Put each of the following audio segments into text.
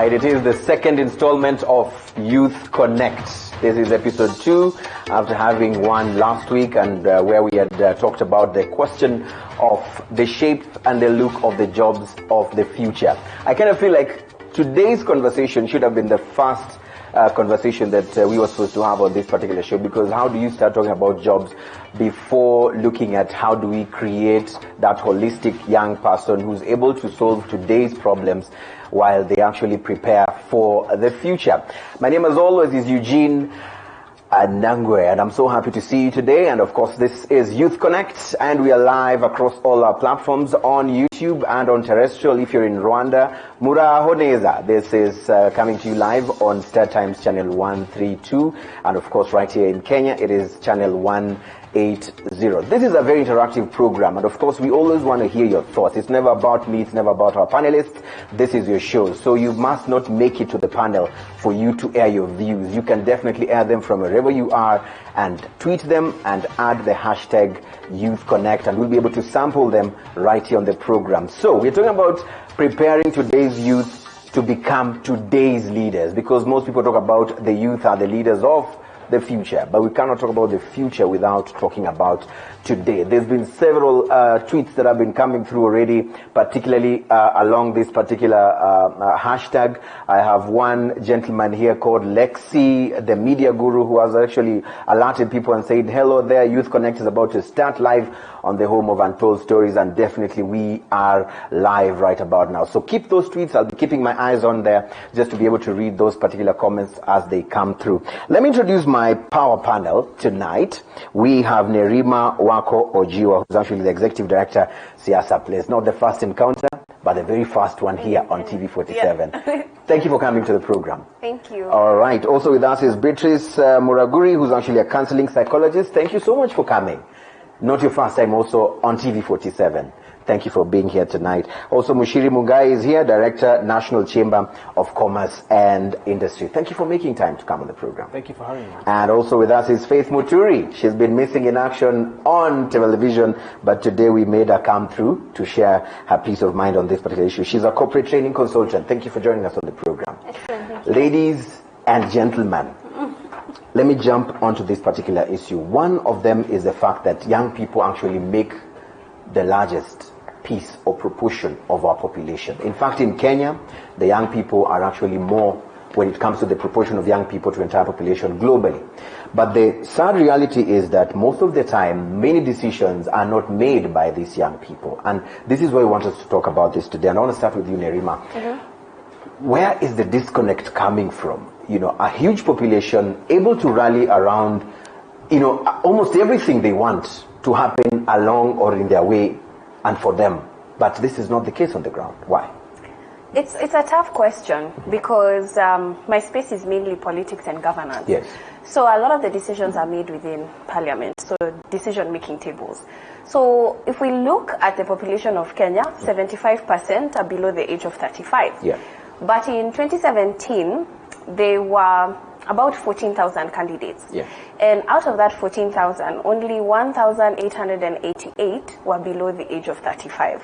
right, it is the second installment of Youth Connect. This is episode 2 after having one last week, and where we had talked about the question of the shape and the look of the jobs of the future. I kind of feel like today's conversation should have been the first conversation that we were supposed to have on this particular show, because how do you start talking about jobs before looking at how do we create that holistic young person who's able to solve today's problems while they actually prepare for the future. My name, as always, is Eugene Nangwe, and I'm so happy to see you today. And of course, this is Youth Connect, and we are live across all our platforms on YouTube and on terrestrial. If you're in Rwanda, Muraguri. This is coming to you live on Star Times channel 132, and of course, right here in Kenya, it is channel 180. This is a very interactive program, and of course we always want to hear your thoughts. It's never about me, it's never about our panelists. This is your show, so you must not make it to the panel for you to air your views. You can definitely air them from wherever you are and tweet them and add the hashtag Youth Connect, and we'll be able to sample them right here on the program. So we're talking about preparing today's youth to become today's leaders, because most people talk about the youth are the leaders of the future, but we cannot talk about the future without talking about today. There's been several tweets that have been coming through already, particularly along this particular hashtag. I have one gentleman here called Lexi, the media guru, who has actually alerted people and said, hello there, Youth Connect is about to start live on the home of Untold Stories, and definitely we are live right about now. So keep those tweets. I'll be keeping my eyes on there just to be able to read those particular comments as they come through. Let me introduce my power panel tonight. We have Nerima Wako Ojiwa, who's actually the executive director, Siasa Place. Not the first encounter, but the very first one here on TV47. Yeah. Thank you for coming to the program. Thank you. All right. Also with us is Beatrice Muraguri, who's actually a counseling psychologist. Thank you so much for coming. Not your first time also on TV47. Thank you for being here tonight. Also, Muchiri Mungai is here, Director, National Chamber of Commerce and Industry. Thank you for making time to come on the program. Thank you for having me. And also with us is Faith Muturi. She's been missing in action on television, but today we made her come through to share her peace of mind on this particular issue. She's a corporate training consultant. Thank you for joining us on the program. Excellent. Ladies and gentlemen, let me jump onto this particular issue. One of them is the fact that young people actually make the largest piece or proportion of our population. In fact, in Kenya, the young people are actually more when it comes to the proportion of young people to entire population globally. But the sad reality is that most of the time, many decisions are not made by these young people. And this is why we want us to talk about this today. And I want to start with you, Nerima. Where is the disconnect coming from? You know, a huge population able to rally around, you know, almost everything they want to happen along or in their way and for them. But this is not the case on the ground. Why? It's a tough question because my space is mainly politics and governance. Yes. So a lot of the decisions are made within parliament, so decision-making tables. So if we look at the population of Kenya, 75% are below the age of 35. Yeah. But in 2017, there were about 14,000 candidates. Yeah. And out of that 14,000, only 1,888 were below the age of 35.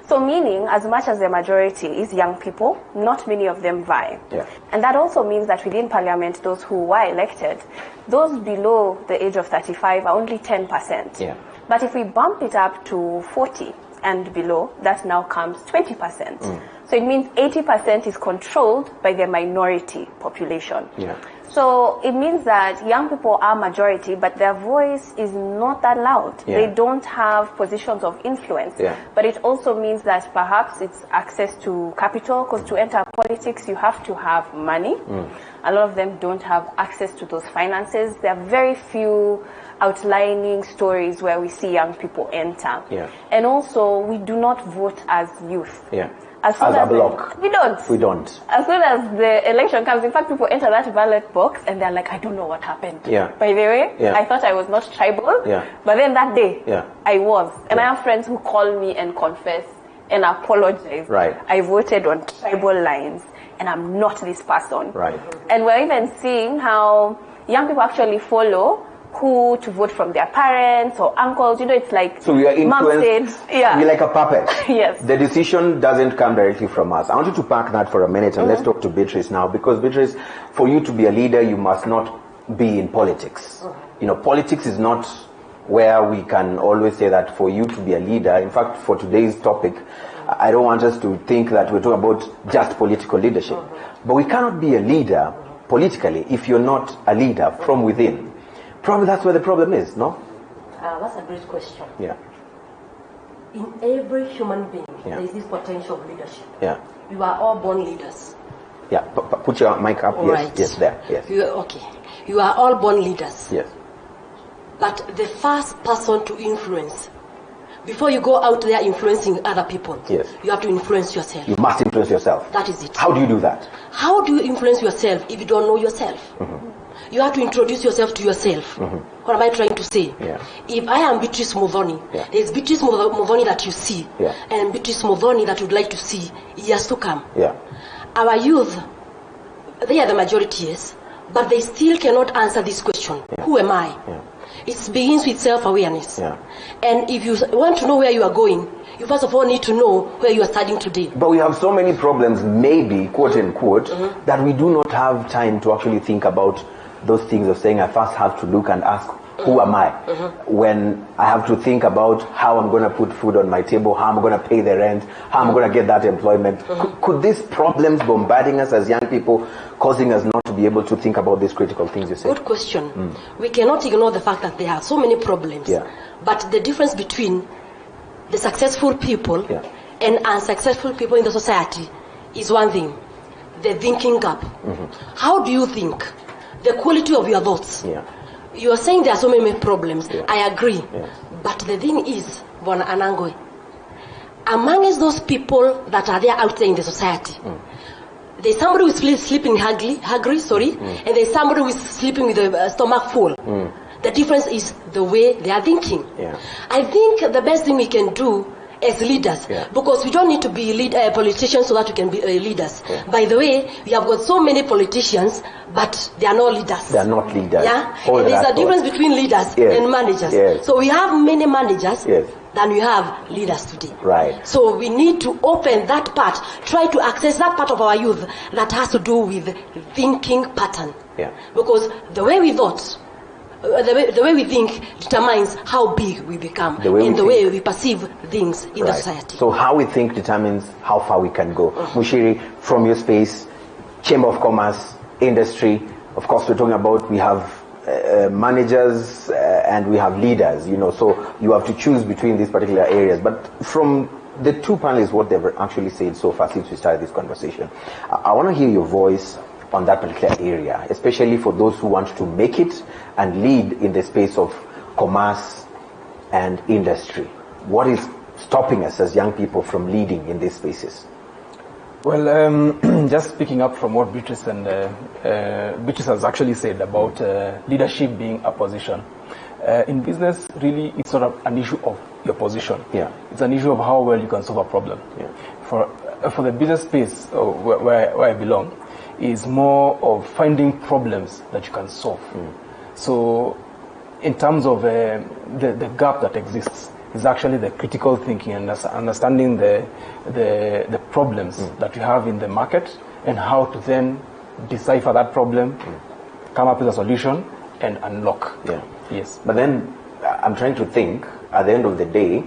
So meaning, as much as the majority is young people, not many of them vie. Yeah. And that also means that within parliament, those who were elected, those below the age of 35 are only 10%. Yeah. But if we bump it up to 40 and below, that now comes 20%. So it means 80% is controlled by the minority population. Yeah. So it means that young people are majority, but their voice is not that loud. Yeah. They don't have positions of influence. Yeah. But it also means that perhaps it's access to capital, because to enter politics, you have to have money. A lot of them don't have access to those finances. There are very few outlining stories where we see young people enter. Yeah. And also, we do not vote as youth. Yeah. As a block. We don't. We don't. As soon as the election comes, in fact, people enter that ballot box and they're like, I don't know what happened. Yeah. By the way, Yeah. I thought I was not tribal. Yeah. But then that day, Yeah. I was. And Yeah. I have friends who call me and confess and apologize. Right. I voted on tribal lines and I'm not this person. Right. And we're even seeing how young people actually follow who to vote from their parents or uncles. It's like so we are mom influenced. said, yeah. We're like a puppet. Yes. The decision doesn't come directly from us. I want you to park that for a minute and let's talk to Beatrice now, because Beatrice, for you to be a leader, you must not be in politics. Politics is not where we can always say that for you to be a leader. In fact, for today's topic, I don't want us to think that we're talking about just political leadership. But we cannot be a leader politically if you're not a leader from within. Probably that's where the problem is, no? That's a great question. Yeah. In every human being, Yeah. there is this potential of leadership. Yeah. You are all born leaders. Yeah. Put your mic up. All Yes. right. Yes. There. Yes. Okay. You are all born leaders. Yes. But the first person to influence, before you go out there influencing other people, Yes. you have to influence yourself. You must influence yourself. That is it. How do you do that? How do you influence yourself if you don't know yourself? You have to introduce yourself to yourself. What am I trying to say? Yeah. If I am Beatrice Mudhoni, Yeah. there's Beatrice Mudhoni that you see, Yeah. and Beatrice Mudhoni that you'd like to see years to come. Yeah. Our youth, they are the majority, yes, but they still cannot answer this question. Yeah. Who am I? Yeah. It begins with self-awareness. Yeah. And if you want to know where you are going, you first of all need to know where you are starting today. But we have so many problems, maybe, quote unquote, that we do not have time to actually think about those things of saying I first have to look and ask, who am I? When I have to think about how I'm going to put food on my table, how I'm going to pay the rent, how I'm going to get that employment. Could these problems bombarding us as young people, causing us not to be able to think about these critical things you say? Good question. We cannot ignore the fact that there are so many problems. Yeah. But the difference between the successful people Yeah. and unsuccessful people in the society is one thing, the thinking gap. How do you think? The quality of your thoughts. Yeah. You are saying there are so many problems. Yeah. I agree. Yeah. But the thing is, Bona Anangwe, amongst those people that are there out there in the society, there's somebody who is sleeping hungry, and there's somebody who is sleeping with a stomach full. The difference is the way they are thinking. Yeah. I think the best thing we can do as leaders, because we don't need to be politicians so that we can be leaders. Yeah. By the way, we have got so many politicians, but they are not leaders. They are not leaders. Yeah, Hold and there's that a difference between leaders and managers. Yes. So we have many managers Yes. than we have leaders today. Right. So we need to open that part, try to access that part of our youth that has to do with thinking pattern. Yeah. Because the way we thought, the way we think determines how big we become and the way we perceive things in the society. So how we think determines how far we can go. Muchiri, from your space, Chamber of Commerce, industry, of course we're talking about, we have managers and we have leaders, so you have to choose between these particular areas. But from the two panelists, what they've actually said so far since we started this conversation, I want to hear your voice on that particular area, especially for those who want to make it and lead in the space of commerce and industry. What is stopping us as young people from leading in these spaces? Well, just picking up from what Beatrice and Beatrice has actually said about leadership being a position. In business, really, it's sort of an issue of your position. Yeah. It's an issue of how well you can solve a problem. Yeah. For the business space where I belong, is more of finding problems that you can solve. So, in terms of the gap that exists, is actually the critical thinking and understanding the problems that you have in the market and how to then decipher that problem, come up with a solution, and unlock. Yeah. Yes. But then I'm trying to think, at the end of the day,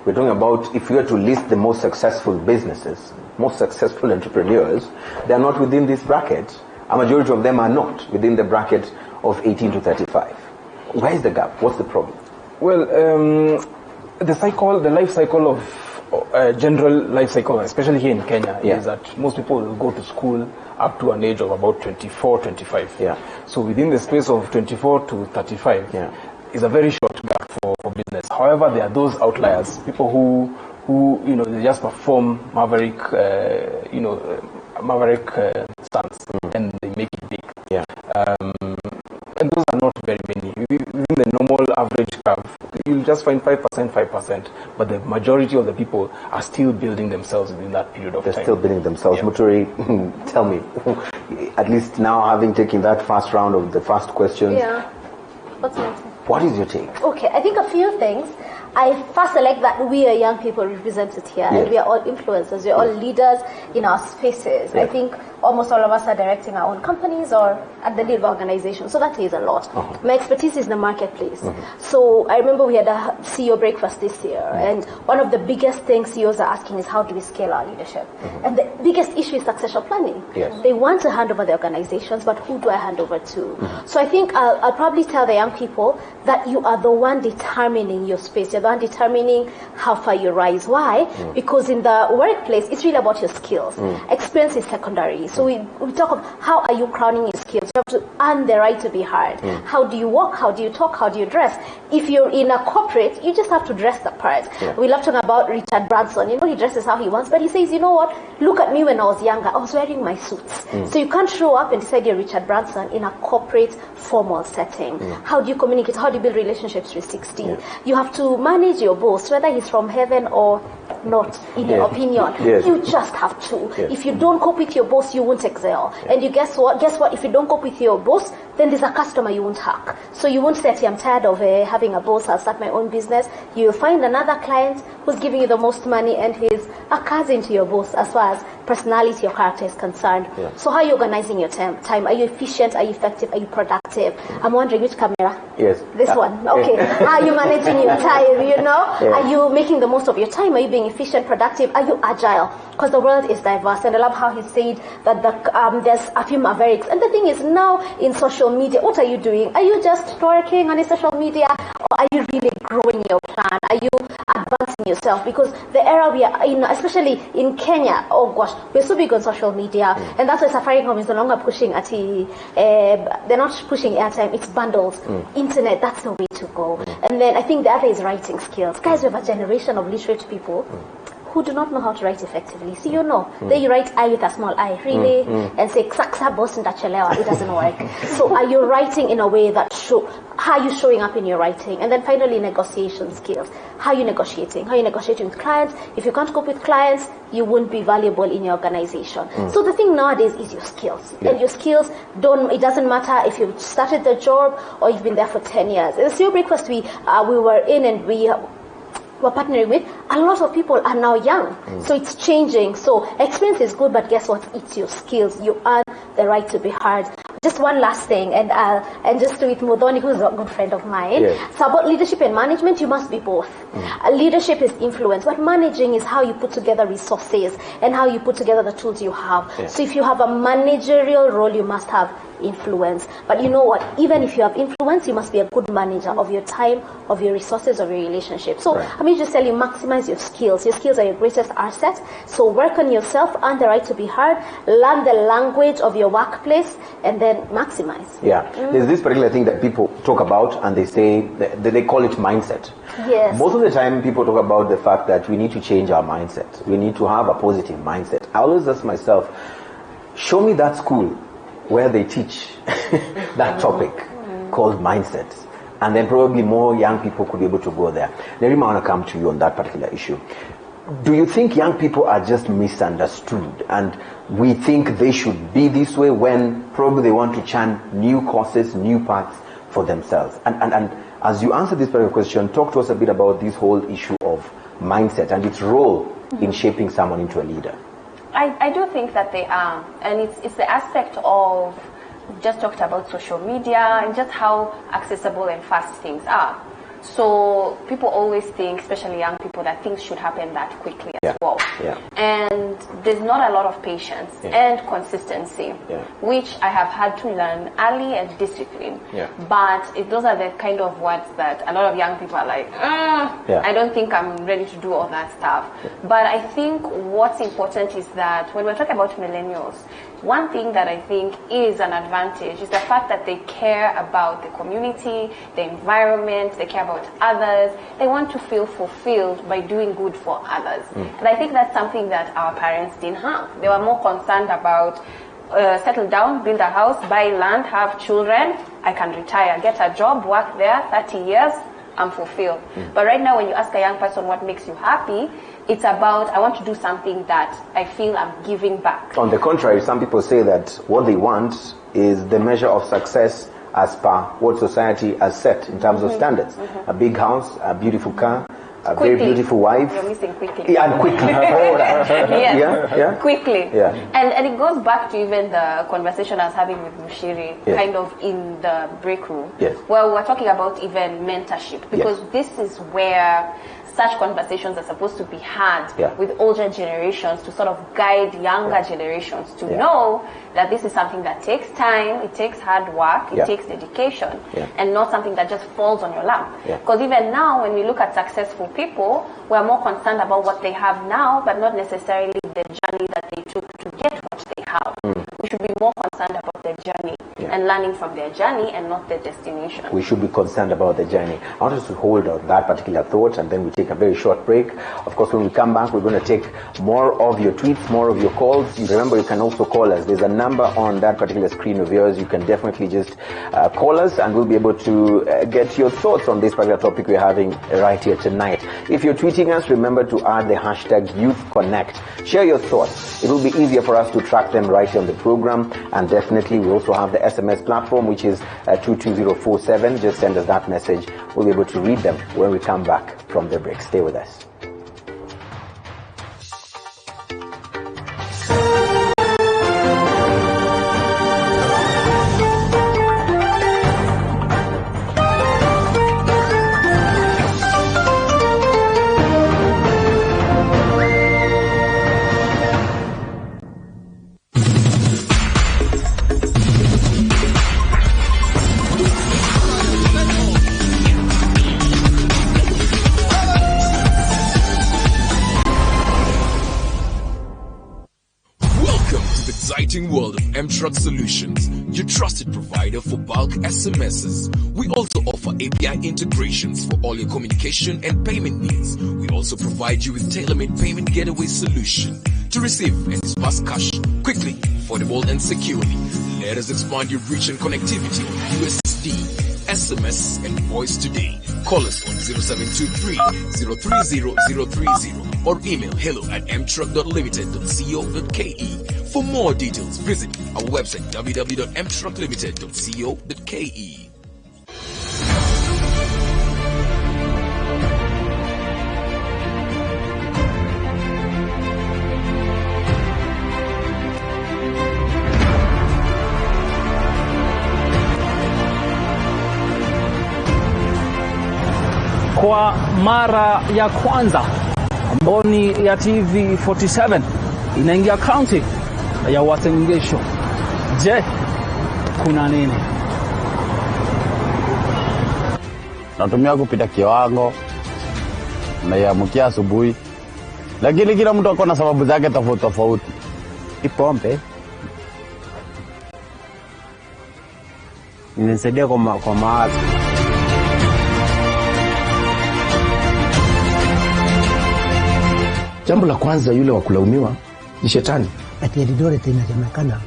we're talking about if you were to list the most successful businesses, most successful entrepreneurs, they're not within this bracket. A majority of them are not within the bracket of 18 to 35. Where is the gap? What's the problem? Well, the life cycle of general life cycle, especially here in Kenya, is that most people will go to school up to an age of about 24, 25. Yeah. So within the space of 24 to 35 is a very short gap for business. However, there are those outliers, people who they just perform maverick stunts and they make it big. Yeah. And those are not very many. Within the normal average curve, you'll just find 5%, but the majority of the people are still building themselves within that period of time. They're still building themselves. Yeah. Muturi, tell me, at least now having taken that first round of the first questions, What's your take? What is your take? Okay, I think a few things. I first select that we are young people represented here, and we are all influencers, we are all leaders in our spaces. I think almost all of us are directing our own companies or at the lead of organizations, so that says a lot. My expertise is in the marketplace. So I remember we had a CEO breakfast this year, and one of the biggest things CEOs are asking is how do we scale our leadership? And the biggest issue is succession planning. They want to hand over the organizations, but who do I hand over to? So I think I'll probably tell the young people that you are the one determining your space. You're the one determining how far you rise. Why? Because in the workplace, it's really about your skills. Experience is secondary. So we talk of how are you crowning your skills. You have to earn the right to be heard. How do you walk? How do you talk? How do you dress? If you're in a corporate, you just have to dress the part. We love talking about Richard Branson. You know, he dresses how he wants, but he says, you know what? Look at me when I was younger. I was wearing my suits. So you can't show up and decide you're Richard Branson in a corporate formal setting. How do you communicate? How do you build relationships 360? You have to manage your boss, whether he's from heaven or not, in your opinion. You just have to. If you don't cope with your boss, you won't excel. And you guess what? If you don't cope with your boss, then there's a customer you won't hack. So you won't say, I'm tired of having a boss, I'll start my own business. You'll find another client who's giving you the most money and he's a cousin to your boss as far as personality or character is concerned. So how are you organizing your time? Are you efficient? Are you effective? Are you productive? I'm wondering which camera? This one. Okay. How are you managing your time, you know? Are you making the most of your time? Are you being efficient, productive? Are you agile? Because the world is diverse, and I love how he said that there's a few mavericks. And the thing is, now in social media, what are you doing? Are you just twerking on social media, or are you really growing your plan? Are you advancing yourself? Because the era we are in, especially in Kenya, oh gosh, we're so big on social media, and that's why Safaricom is no longer pushing they're not pushing airtime, it's bundles. Internet, that's the way to go. And then I think the other is writing skills. Guys, we have a generation of literate people who do not know how to write effectively. So you know, then you write I with a small I, really, and say saksa boss ndachelewa. It doesn't work. So are you writing in a way that how are you showing up in your writing? And then finally, negotiation skills. How are you negotiating? How are you negotiating with clients? If you can't cope with clients, you won't be valuable in your organization. So the thing nowadays is your skills. And your skills it doesn't matter if you've started the job or you've been there for 10 years. In the CEO breakfast we were in, and we're partnering with, a lot of people are now young. So it's changing. So experience is good, but guess what? It's your skills. You earn the right to be heard. Just one last thing, and just with Modoni, who's a good friend of mine. So about leadership and management, you must be both. Leadership is influence, but managing is how you put together resources and how you put together the tools you have. So if you have a managerial role, you must have influence. But you know what? Even if you have influence, you must be a good manager of your time, of your resources, of your relationships. So I mean, just tell you, maximize your skills. Your skills are your greatest asset. So work on yourself, earn the right to be heard, learn the language of your workplace, and then maximize. There's this particular thing that people talk about, and they say they call it mindset. Most of the time people talk about the fact that we need to change our mindset. We need to have a positive mindset. I always ask myself, show me that school where they teach that topic called mindset, and then probably more young people could be able to go there. Nerima, I want to come to you on that particular issue. Do you think young people are just misunderstood, and we think they should be this way when probably they want to churn new courses, new paths for themselves? And as you answer this particular question, talk to us a bit about this whole issue of mindset and its role in shaping someone into a leader. I do think that they are, and it's the aspect of, we just talked about social media and just how accessible and fast things are. So people always think, especially young people, that things should happen that quickly as well. And there's not a lot of patience and consistency, which I have had to learn early, and discipline. But those are the kind of words that a lot of young people are like, I don't think I'm ready to do all that stuff. But I think what's important is that when we're talking about millennials, one thing that I think is an advantage is the fact that they care about the community, the environment, they care about others. They want to feel fulfilled by doing good for others. And I think that's something that our parents didn't have. They were more concerned about settle down, build a house, buy land, have children, I can retire, get a job, work there 30 years, I'm fulfilled. But right now when you ask a young person what makes you happy, it's about, I want to do something that I feel I'm giving back. On the contrary, some people say that what they want is the measure of success as per what society has set in terms of standards. A big house, a beautiful car, a very beautiful wife. You're missing quickly. Yeah, and quickly. Yes. Quickly. Yeah. And it goes back to even the conversation I was having with Muchiri, kind of in the break room, where we're talking about even mentorship, because this is where such conversations are supposed to be had with older generations to sort of guide younger generations to know that this is something that takes time, it takes hard work, it takes dedication, and not something that just falls on your lap. Because even now, when we look at successful people, we're more concerned about what they have now, but not necessarily the journey that they took to get what they have. We should be more concerned about their journey and learning from their journey and not their destination. We should be concerned about the journey. I want us to hold on that particular thought, and then we take a very short break. Of course, when we come back, we're going to take more of your tweets, more of your calls. Remember, you can also call us. There's a number on that particular screen of yours. You can definitely just call us, and we'll be able to get your thoughts on this particular topic we're having right here tonight. If you're tweeting us, remember to add the hashtag YouthConnect. Share your thoughts. It will be easier for us to track them right here on the program. And definitely, we also have the SMS platform, which is 22047. Just send us that message. We'll be able to read them when we come back from the break. Stay with us. World of M-Truck Solutions, your trusted provider for bulk SMSs. We also offer API integrations for all your communication and payment needs. We also provide you with tailor-made payment getaway solution to receive and disperse cash quickly, affordable and securely. Let us expand your reach and connectivity on USSD, SMS and voice today. Call us on 0723 030 or email hello@mtruck.limited.co.ke. For more details, visit our website www.mtrucklimited.co.ke. Kwa mara ya kwanza mboni ya TV47 inaingia county ya Uasin Gishu. Je, kuna nini? Natumia kupita kiwango, naiamkia asubuhi, lakini kila mtu ako na sababu zake tofauti tofauti. Pombe inanisaidia kwa mawazo. Jambo la kwanza, yule wa kulaumiwa ni shetani. Ati Eldoret inasemekana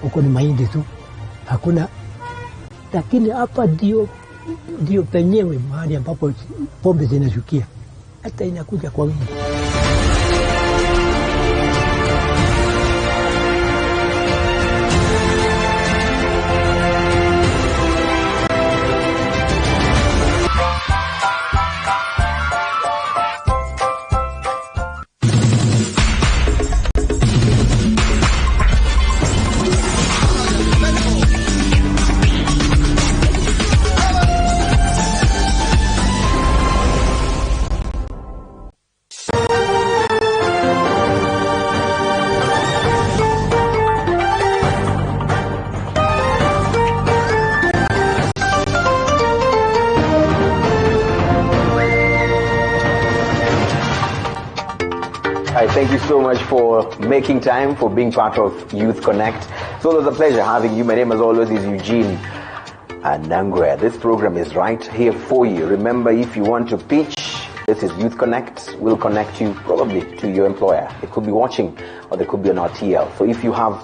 huko ni mahindi tu, hakuna. Lakini hapa ndio penyewe mahali ambapo pombe zinashukia, hata inakuja kwa wingi. Thank you so much for making time, for being part of Youth Connect. So it was a pleasure having you. My name, as always, is Eugene Nangwe. This program is right here for you. Remember, if you want to pitch, this is Youth Connect. We'll connect you probably to your employer. They could be watching, or they could be on RTL. So if you have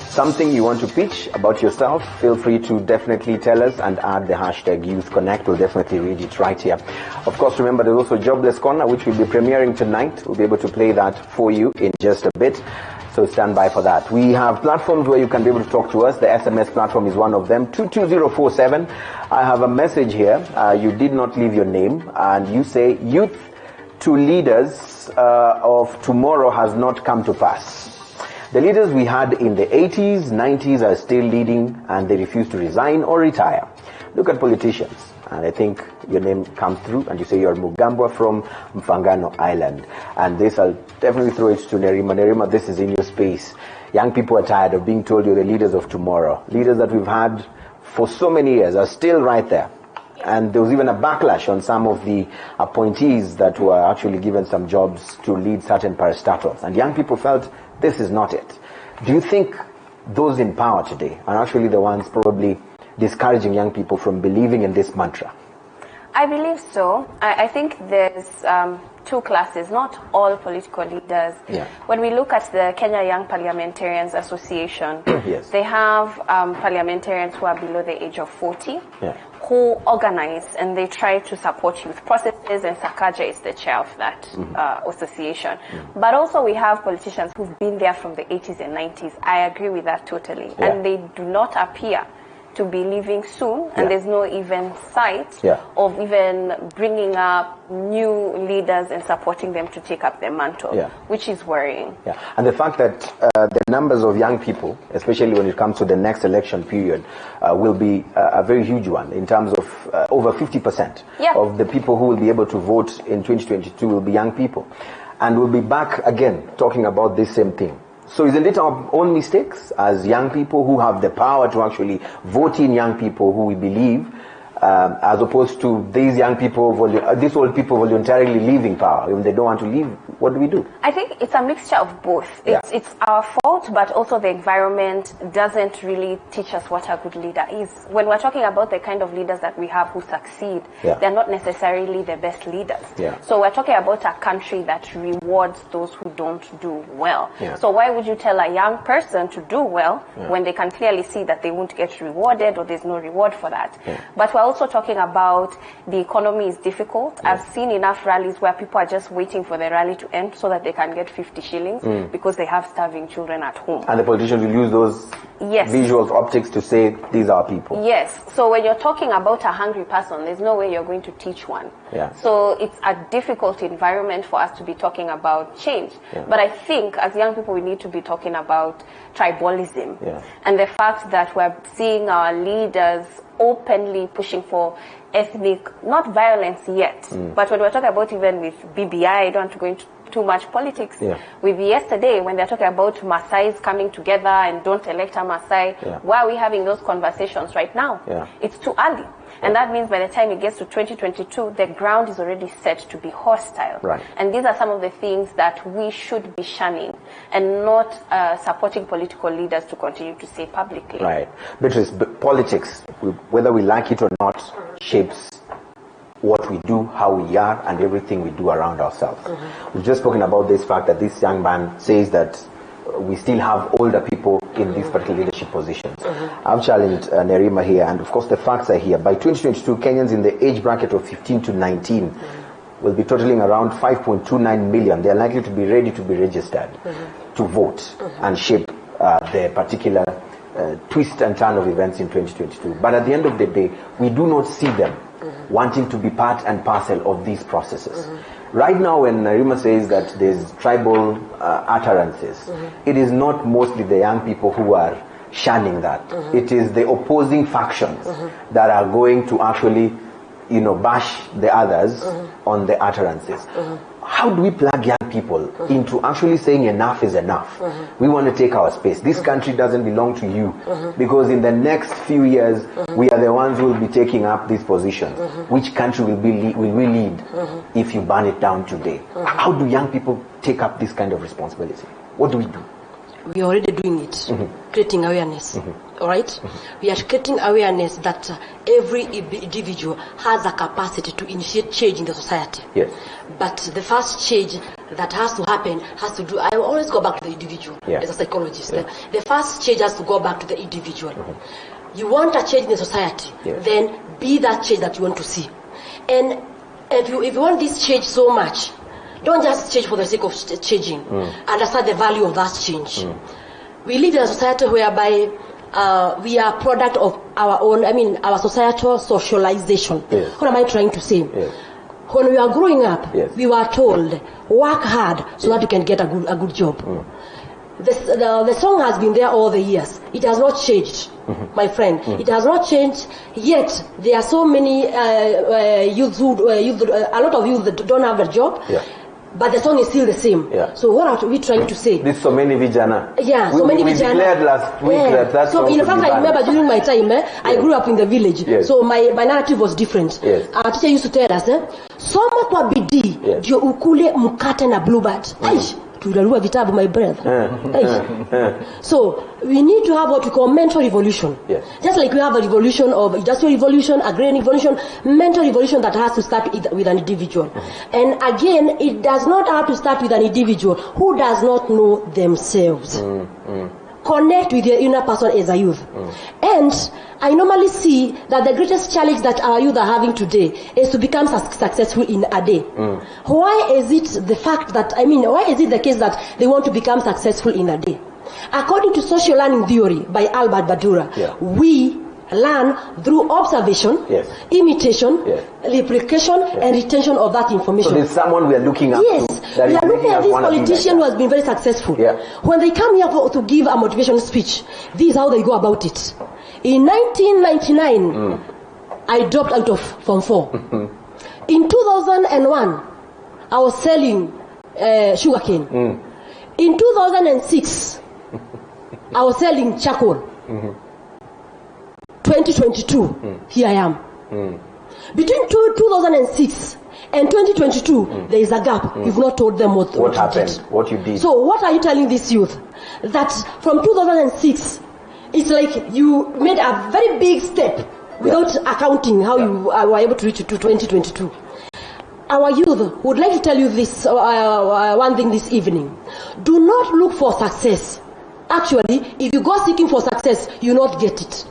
something you want to pitch about yourself, feel free to definitely tell us and add the hashtag Youth Connect. We'll definitely read it right here. Of course, remember, there's also Jobless Corner, which will be premiering tonight. We'll be able to play that for you in just a bit. So stand by for that. We have platforms where you can be able to talk to us. The SMS platform is one of them, 22047. I have a message here. You did not leave your name, and you say, youth to leaders of tomorrow has not come to pass. The leaders we had in the 80s, 90s are still leading, and they refuse to resign or retire. Look at politicians. And I think your name comes through, and you say you're Mugambwa from Mfangano Island. And this, I'll definitely throw it to Nerima. Nerima, this is in your space. Young people are tired of being told you're the leaders of tomorrow. Leaders that we've had for so many years are still right there. And there was even a backlash on some of the appointees that were actually given some jobs to lead certain parastatals. And young people felt this is not it. Do you think those in power today are actually the ones probably discouraging young people from believing in this mantra? I believe so. I think there's two classes, not all political leaders. Yeah. When we look at the Kenya Young Parliamentarians Association, Yes. they have parliamentarians who are below the age of 40, Yeah. who organize and they try to support youth processes, and Sakaja is the chair of that association. But also we have politicians who've been there from the 80s and 90s. I agree with that totally. Yeah. And they do not appear to be leaving soon, and Yeah. there's no even sight Yeah. of even bringing up new leaders and supporting them to take up their mantle, Yeah. which is worrying. Yeah, and the fact that the numbers of young people, especially when it comes to the next election period, will be a very huge one in terms of over 50% Yeah. of the people who will be able to vote in 2022 will be young people. And we'll be back again talking about this same thing. So isn't it our own mistakes as young people who have the power to actually vote in young people who we believe, as opposed to these young people, these old people voluntarily leaving power when they don't want to leave? What do we do? I think it's a mixture of both. It's our fault, but also the environment doesn't really teach us what a good leader is. When we're talking about the kind of leaders that we have who succeed, they're not necessarily the best leaders. Yeah. So we're talking about a country that rewards those who don't do well. Yeah. So why would you tell a young person to do well when they can clearly see that they won't get rewarded or there's no reward for that? Yeah. But we're also talking about the economy is difficult. I've seen enough rallies where people are just waiting for the rally to end so that they can get 50 shillings because they have starving children at home. And the politicians will use those visuals, optics to say these are people. Yes. So when you're talking about a hungry person, there's no way you're going to teach one. Yeah. So it's a difficult environment for us to be talking about change. Yeah. But I think as young people, we need to be talking about tribalism. Yeah. And the fact that we're seeing our leaders openly pushing for ethnic, not violence yet, but when we're talking about even with BBI, I don't want to go into too much politics. Yeah. With yesterday, when they're talking about Maasais coming together and don't elect a Maasai, why are we having those conversations right now? Yeah. It's too early. And that means by the time it gets to 2022, the ground is already set to be hostile. Right. And these are some of the things that we should be shunning and not supporting political leaders to continue to say publicly. Right. Beatrice, politics, whether we like it or not, shapes what we do, how we are, and everything we do around ourselves. We've just spoken about this fact that this young man says that we still have older people in these particular leadership positions. I've challenged Nerima here, and of course the facts are here. By 2022, Kenyans in the age bracket of 15 to 19 will be totaling around 5.29 million. They are likely to be ready to be registered to vote and shape the particular twist and turn of events in 2022. But at the end of the day, we do not see them wanting to be part and parcel of these processes. Right now, when Nerima says that there's tribal utterances, it is not mostly the young people who are shunning that. It is the opposing factions that are going to actually, bash the others on the utterances. How do we plug young people into actually saying enough is enough? We want to take our space. This country doesn't belong to you, because in the next few years, we are the ones who will be taking up these positions. Which country will we lead if you burn it down today? How do young people take up this kind of responsibility? What do we do? We are already doing it, creating awareness. All right? We are creating awareness that every individual has a capacity to initiate change in the society. Yes. But the first change that has to happen has to do, I always go back to the individual as a psychologist. The first change has to go back to the individual. You want a change in the society, then be that change that you want to see. And if you want this change so much, Don't just change for the sake of changing. Understand the value of that change. We live in a society whereby we are product of our own, our societal socialization. Yes. What am I trying to say? Yes. When we are growing up, Yes. we were told, work hard so that you can get a good job. The song has been there all the years. It has not changed, my friend. It has not changed, yet there are so many youth, a lot of youth that don't have a job. Yeah. But the song is still the same. Yeah. So what are we trying to say? This so many vijana. Yeah, so we many vijana. We declared last week that so in fact, I remember during my time, I grew up in the village. Yes. So my narrative was different. Yes. Our teacher used to tell us, soma kwa bidii ndio ukule mkate na bluebird. Tulalua vitabu, my brother. So we need to have what we call mental revolution. Yes. Just like we have a revolution of industrial revolution, agrarian revolution, mental revolution that has to start with an individual. And again, it does not have to start with an individual who does not know themselves. Connect with your inner person as a youth. And I normally see that the greatest challenge that our youth are having today is to become successful in a day. Why is it the fact that, why is it the case that they want to become successful in a day? According to social learning theory by Albert Bandura, we learn through observation, imitation, replication, and retention of that information. So there's someone we are looking up to. Yes, we are looking at this politician who has been very successful. When they come here to give a motivation speech, this is how they go about it. In 1999, I dropped out of Form 4. In 2001, I was selling sugarcane. In 2006, I was selling charcoal. 2022, here I am. Between 2006 and 2022, there is a gap. You've not told them what happened, you did. what you did. So what are you telling this youth? That from 2006, it's like you made a very big step without accounting how you were able to reach to 2022. Our youth would like to tell you this one thing this evening. Do not look for success. Actually, if you go seeking for success, you will not get it.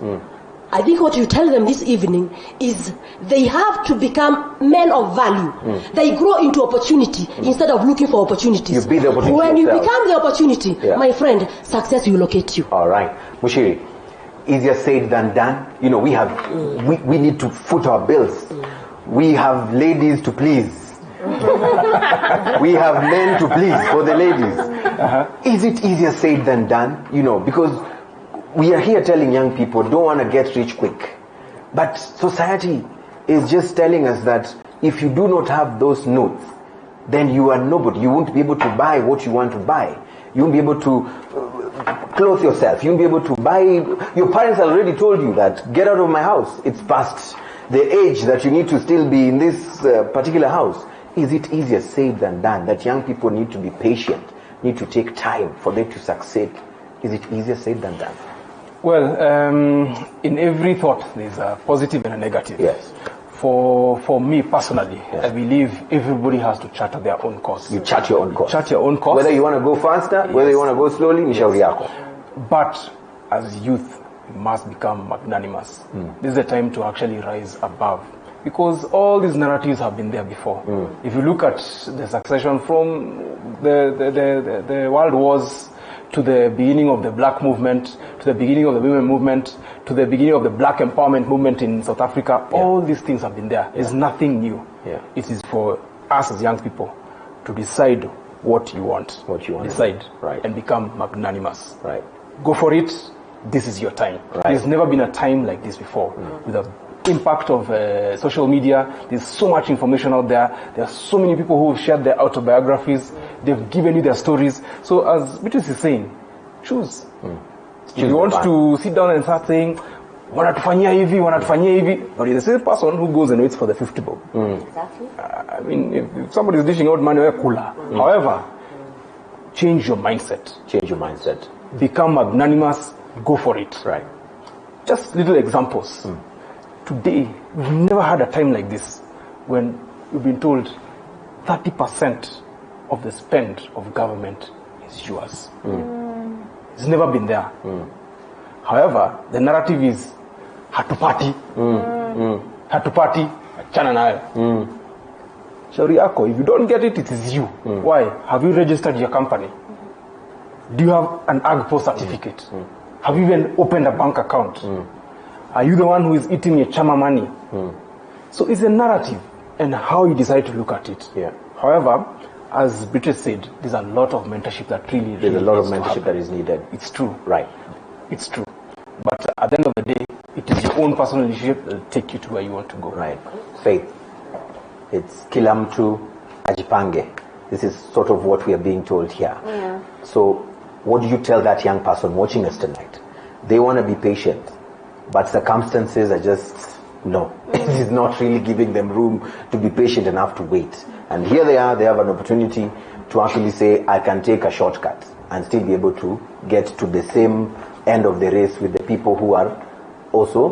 I think what you tell them this evening is they have to become men of value. They grow into opportunity instead of looking for opportunities. You be the opportunity when you yourself. become the opportunity, my friend, success will locate you. All right. Muchiri, easier said than done. You know, we need to foot our bills. We have ladies to please. We have men to please for the ladies. Is it easier said than done? You know, because we are here telling young people don't want to get rich quick. But society is just telling us that if you do not have those notes, then you are nobody. You won't be able to buy what you want to buy. You won't be able to clothe yourself. You won't be able to buy. Your parents already told you that get out of my house. It's past the age that you need to still be in this particular house. Is it easier said than done that young people need to be patient, need to take time for them to succeed? Is it easier said than done? Well, in every thought, there's a positive and a negative. Yes. For me personally, I believe everybody has to chart their own course. You chart your own course. Chart your own course. Whether you want to go faster, whether you want to go slowly, ni shauri yako. But as youth, you must become magnanimous. This is the time to actually rise above. Because all these narratives have been there before. If you look at the succession from the world wars to the beginning of the black movement, to the beginning of the women movement, to the beginning of the black empowerment movement in South Africa, all these things have been there. There's nothing new. It is for us as young people to decide what you want. Decide and become magnanimous. Go for it. This is your time. There's never been a time like this before. With the impact of social media, there's so much information out there. There are so many people who have shared their autobiographies. They've given you their stories. So as Beatrice is saying, choose. If you want to sit down and start saying, wanatufanyia hivi, but you're the same person who goes and waits for the 50 bob. Exactly. I mean, if somebody is dishing out money, we're cooler. However, change your mindset. Change your mindset. Become magnanimous. Go for it. Just little examples. Today, we've never had a time like this when we've been told 30% of the spend of government is yours. It's never been there. However, the narrative is hatupati, achana nayo. shauri yako, if you don't get it, it is you. Why? Have you registered your company? Do you have an AGPO certificate? Have you even opened a bank account? Are you the one who is eating your chama money? So it's a narrative and how you decide to look at it. However, as Beatrice said, there's a lot of mentorship that really there's a lot of mentorship that is needed. It's true. Right. It's true. But at the end of the day, it is your own personal initiative that will take you to where you want to go. Right. Faith. It's kila mtu ajipange. This is sort of what we are being told here. Yeah. So what do you tell that young person watching us tonight? They want to be patient, but circumstances are just, no. It is not really giving them room to be patient enough to wait. And here they are, they have an opportunity to actually say, I can take a shortcut and still be able to get to the same end of the race with the people who are also,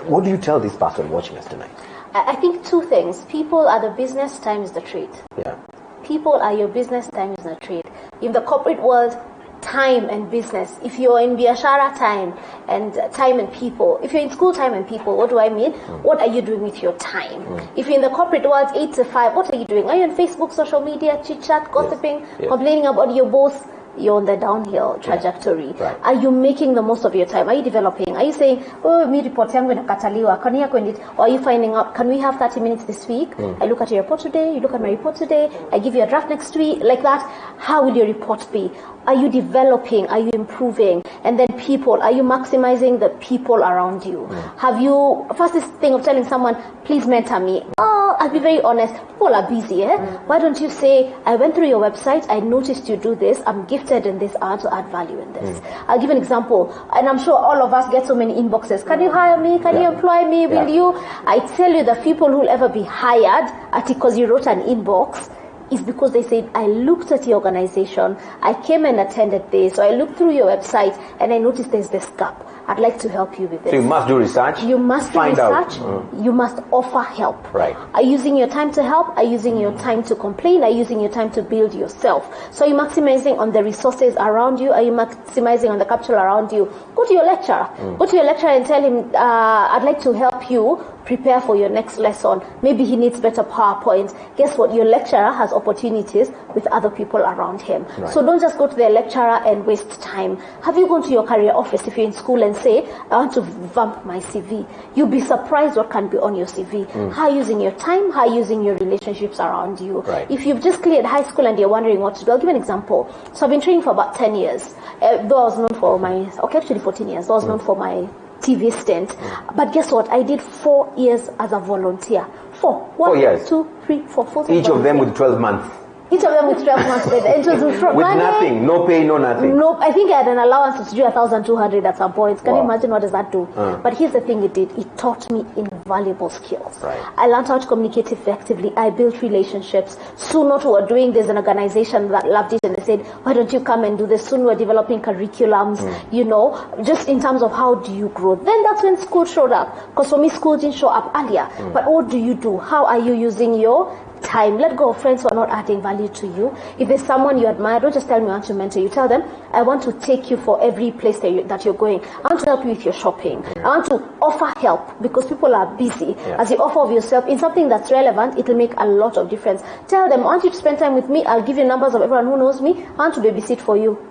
what do you tell this person watching us tonight? I think two things. People are the business, time is the trade. Yeah. People are your business, time is the trade. In the corporate world, time and business. If you're in biashara, time and people. If you're in school, time and people. What do I mean? What are you doing with your time? If you're in the corporate world, 8 to 5, what are you doing? Are you on Facebook, social media, chit chat, gossiping, complaining about your boss? You're on the downhill trajectory. Right. Are you making the most of your time? Are you developing? Are you saying, oh, me report yangu inakataliwa, can you, or are you finding out, can we have 30 minutes this week? I look at your report today, you look at my report today, I give you a draft next week, like that. How will your report be? Are you developing? Are you improving? And then people, are you maximizing the people around you? Have you, first this thing of telling someone, please mentor me. Oh, I'll be very honest, people are busy. Why don't you say, I went through your website, I noticed you do this, I'm gifted in this, I want to add value in this. I'll give an example, and I'm sure all of us get so many inboxes. Can you hire me? Can you employ me? Will you? I tell you, the people who will ever be hired because you wrote an inbox is because they said, I looked at your organization, I came and attended this, so I looked through your website and I noticed there's this gap. I'd like to help you with this. So you must do research. You must do research. You must offer help. Right. Are you using your time to help? Are you using your time to complain? Are you using your time to build yourself? So are you maximizing on the resources around you? Are you maximizing on the capital around you? Go to your lecturer. Go to your lecturer and tell him, I'd like to help you prepare for your next lesson. Maybe he needs better PowerPoint. Guess what? Your lecturer has opportunities with other people around him. Right. So don't just go to the lecturer and waste time. Have you gone to your career office if you're in school and say, I want to vamp my CV? You'll be surprised what can be on your CV. How are you using your time? How are you using your relationships around you? Right. If you've just cleared high school and you're wondering what to do, I'll give an example. So I've been training for about 10 years. Though I was known for actually 14 years. I was known for my TV stint. But guess what? I did 4 years as a volunteer. 4 years. 2, 3, 4, 4. Each of them with 12 months. Each of them with 12 months with nothing, no pay, no nothing. No, I think I had an allowance to do 1,200 at some point. Can you imagine what does that do? But here's the thing it did. It taught me invaluable skills. Right. I learned how to communicate effectively. I built relationships. Soon what we were doing, there's an organization that loved it and they said, why don't you come and do this? Soon we're developing curriculums, just in terms of how do you grow. Then that's when school showed up. Because for me, school didn't show up earlier. But what do you do? How are you using your time? Let go of friends who are not adding value to you. If there's someone you admire, don't just tell me I want to mentor you. Tell them, I want to take you for every place that you're going. I want to help you with your shopping. I want to offer help because people are busy. As you offer of yourself in something that's relevant, it will make a lot of difference. Tell them, I want you to spend time with me. I'll give you numbers of everyone who knows me. I want to babysit for you.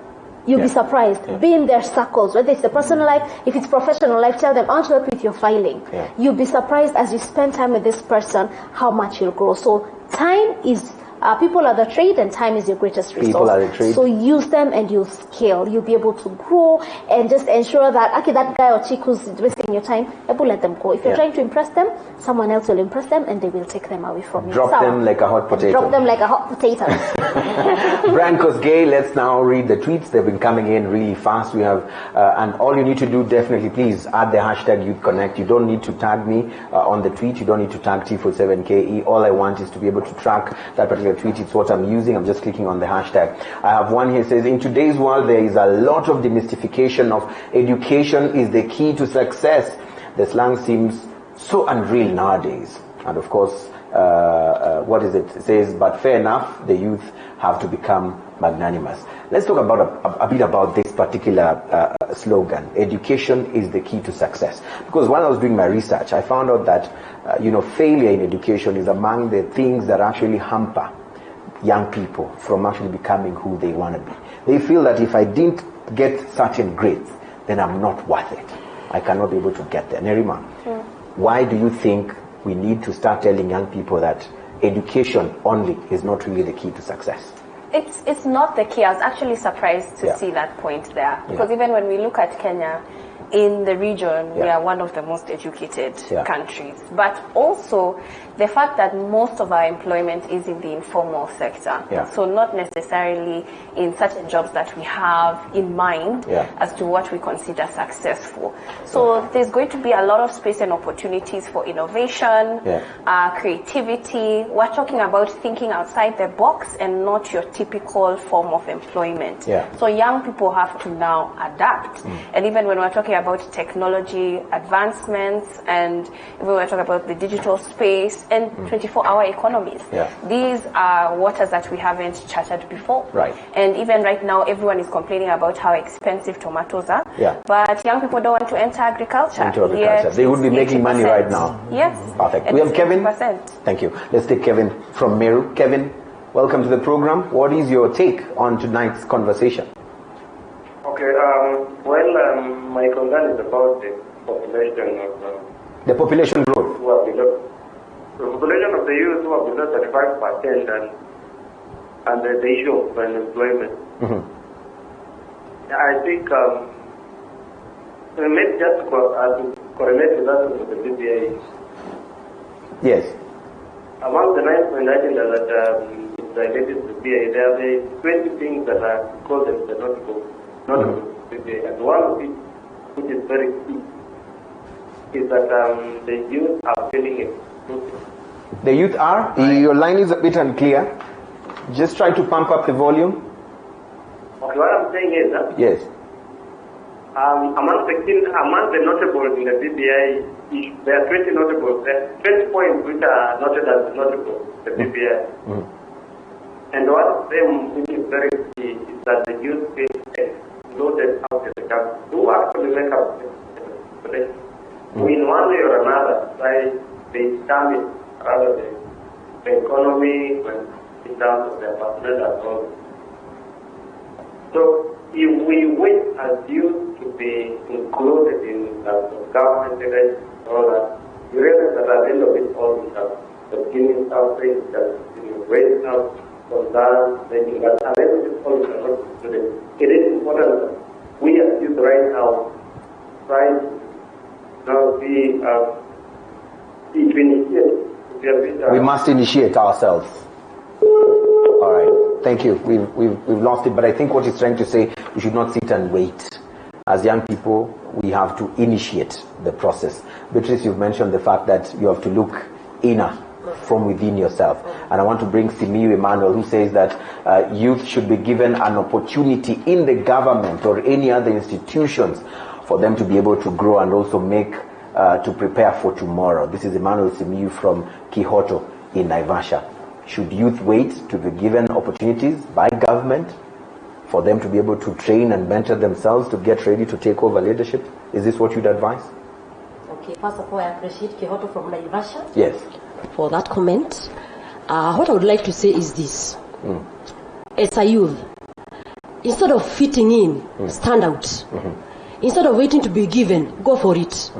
You'll be surprised. Be in their circles, whether it's the personal life, if it's professional life, tell them, I want to help you with your filing. You'll be surprised as you spend time with this person, how much you'll grow. So time is, people are the trade and time is your greatest resource. People are the trade. So use them and you'll scale. You'll be able to grow and just ensure that, okay, that guy or chick who's wasting your time, let them go. If you're trying to impress them, someone else will impress them and they will take them away from you. Drop them like a hot potato. Drop them like a hot potato. Brancos Gay, let's now read the tweets. They've been coming in really fast. We have, and all you need to do, definitely, please add the hashtag YouthConnect. You don't need to tag me on the tweet. You don't need to tag T47KE. All I want is to be able to track that particular tweet. It's what I'm using. I'm just clicking on the hashtag. I have one here says, in today's world, there is a lot of demystification of education is the key to success. The slang seems so unreal nowadays. And of course, what is it? It says, but fair enough, the youth have to become magnanimous. Let's talk about a bit about this particular slogan, education is the key to success. Because when I was doing my research, I found out that failure in education is among the things that actually hamper young people from actually becoming who they want to be. They feel that if I didn't get certain grades, then I'm not worth it. I cannot be able to get there. Nerima, why do you think we need to start telling young people that education only is not really the key to success? It's not the key. I was actually surprised to see that point there. Because even when we look at Kenya, in the region, we are one of the most educated countries. But also, the fact that most of our employment is in the informal sector. So not necessarily in certain jobs that we have in mind as to what we consider successful. So there's going to be a lot of space and opportunities for innovation, creativity. We're talking about thinking outside the box and not your typical form of employment. So young people have to now adapt. And even when we're talking about technology advancements, and even when we're talking about the digital space and 24-hour economies, these are waters that we haven't charted before. And even right now, everyone is complaining about how expensive tomatoes are. But young people don't want to enter agriculture. They would be making money right now. Yes. Perfect. We have Kevin. Thank you. Let's take Kevin from Meru. Kevin, welcome to the program. What is your take on tonight's conversation? Okay, my concern is about the population of... the population growth? Who are below, the population of the youth who are below 35% and the issue of unemployment. I think maybe just to correlate with that with the BBI. Yes. Among the 9.9 that is related to BBI, there are the 20 things that are called the notable BBI. And one of it, which is very key, is that the youth are feeling excluded. The youth are? Your line is a bit unclear. Just try to pump up the volume. Okay, what I'm saying is that yes. Among the notables in the BBI, there are 20 notables. There are 20 points which are noted as notable, the BBI. And one of them, which is very key, is that the youth feel excluded out of the country. Who actually make up the population? In one way or another, by the economy, rather the economy, in terms of their personnel as well. So, if we wait as youth to be included in government agencies, all that, you realize that at the end of it all, we have the beginning something that you raise up from that, then you got, and everything all is not included. It is important that we as youth right now try to initiate. We must initiate ourselves. All right. Thank you. We've lost it, but I think what he's trying to say, we should not sit and wait. As young people, we have to initiate the process. Beatrice, you've mentioned the fact that you have to look inner from within yourself. And I want to bring Simiyu Emmanuel, who says that youth should be given an opportunity in the government or any other institutions for them to be able to grow and also make, to prepare for tomorrow. This is Emmanuel Simiyu from Kihoto in Naivasha. Should youth wait to be given opportunities by government for them to be able to train and mentor themselves to get ready to take over leadership? Is this what you'd advise? Okay, first of all, I appreciate Kihoto from Naivasha. Yes. For that comment. What I would like to say is this. As a youth, instead of fitting in, stand out. Instead of waiting to be given, go for it.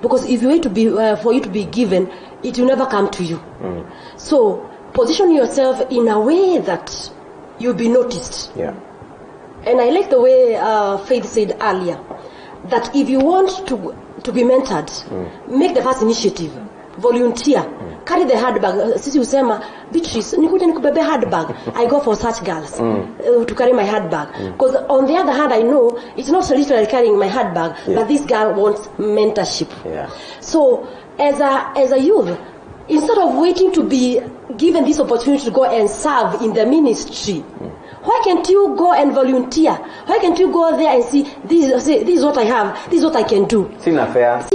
Because if you wait to be for you to be given, it will never come to you. So position yourself in a way that you'll be noticed. And I like the way Faith said earlier, that if you want to be mentored, make the first initiative. Volunteer. Carry the handbag. Sisi usema, Beatrice, nikuje nikubebe handbag. I go for such girls to carry my handbag. Because on the other hand, I know it's not literally carrying my handbag, but this girl wants mentorship. So, as a youth, instead of waiting to be given this opportunity to go and serve in the ministry, why can't you go and volunteer? Why can't you go there and see, this is what I have, this is what I can do? Sina fair.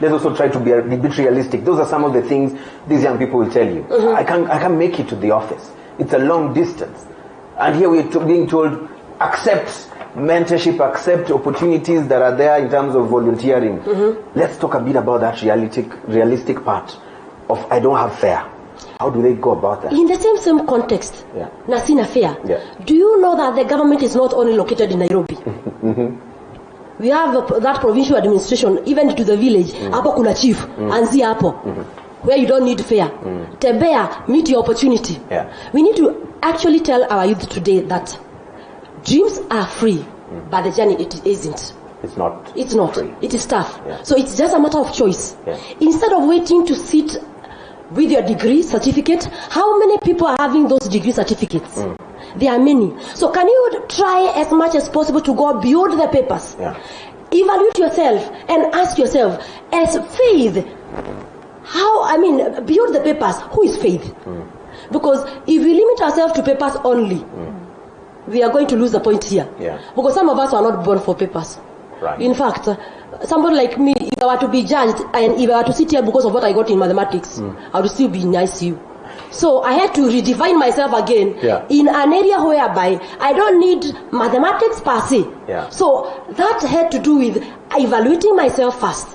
Let's also try to be a bit realistic. Those are some of the things these young people will tell you. I can't make it to the office. It's a long distance. And here we're being told, accept mentorship, accept opportunities that are there in terms of volunteering. Let's talk a bit about that realistic part of I don't have fare. How do they go about that? In the same context, Nasina Fair, Yeah. do you know that the government is not only located in Nairobi? We have that provincial administration, even to the village. Hapo kuna chief, anzia hapo, where you don't need fare. Tembea, meet your opportunity. Yeah. We need to actually tell our youth today that dreams are free, but the journey it isn't. It's not. It's not. Free. It is tough. Yeah. So it's just a matter of choice. Yeah. Instead of waiting to sit with your degree certificate, how many people are having those degree certificates? There are many. So can you try as much as possible to go beyond the papers? Yeah. Evaluate yourself and ask yourself, as Faith, beyond the papers, who is Faith? Because if we limit ourselves to papers only, we are going to lose the point here. Yeah. Because some of us are not born for papers. Right. In fact, somebody like me, if I were to be judged and if I were to sit here because of what I got in mathematics, I would still be in ICU. So I had to redefine myself again in an area whereby I don't need mathematics per se. Yeah. So that had to do with evaluating myself first.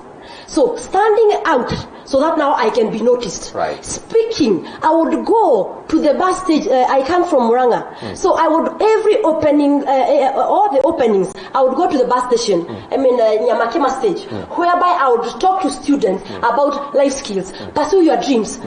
So standing out so that now I can be noticed. Right. Speaking, I would go to the bus stage. I come from Muranga. So I would, every opening, all the openings, I would go to the bus station, Nyamakema stage, whereby I would talk to students about life skills, pursue your dreams.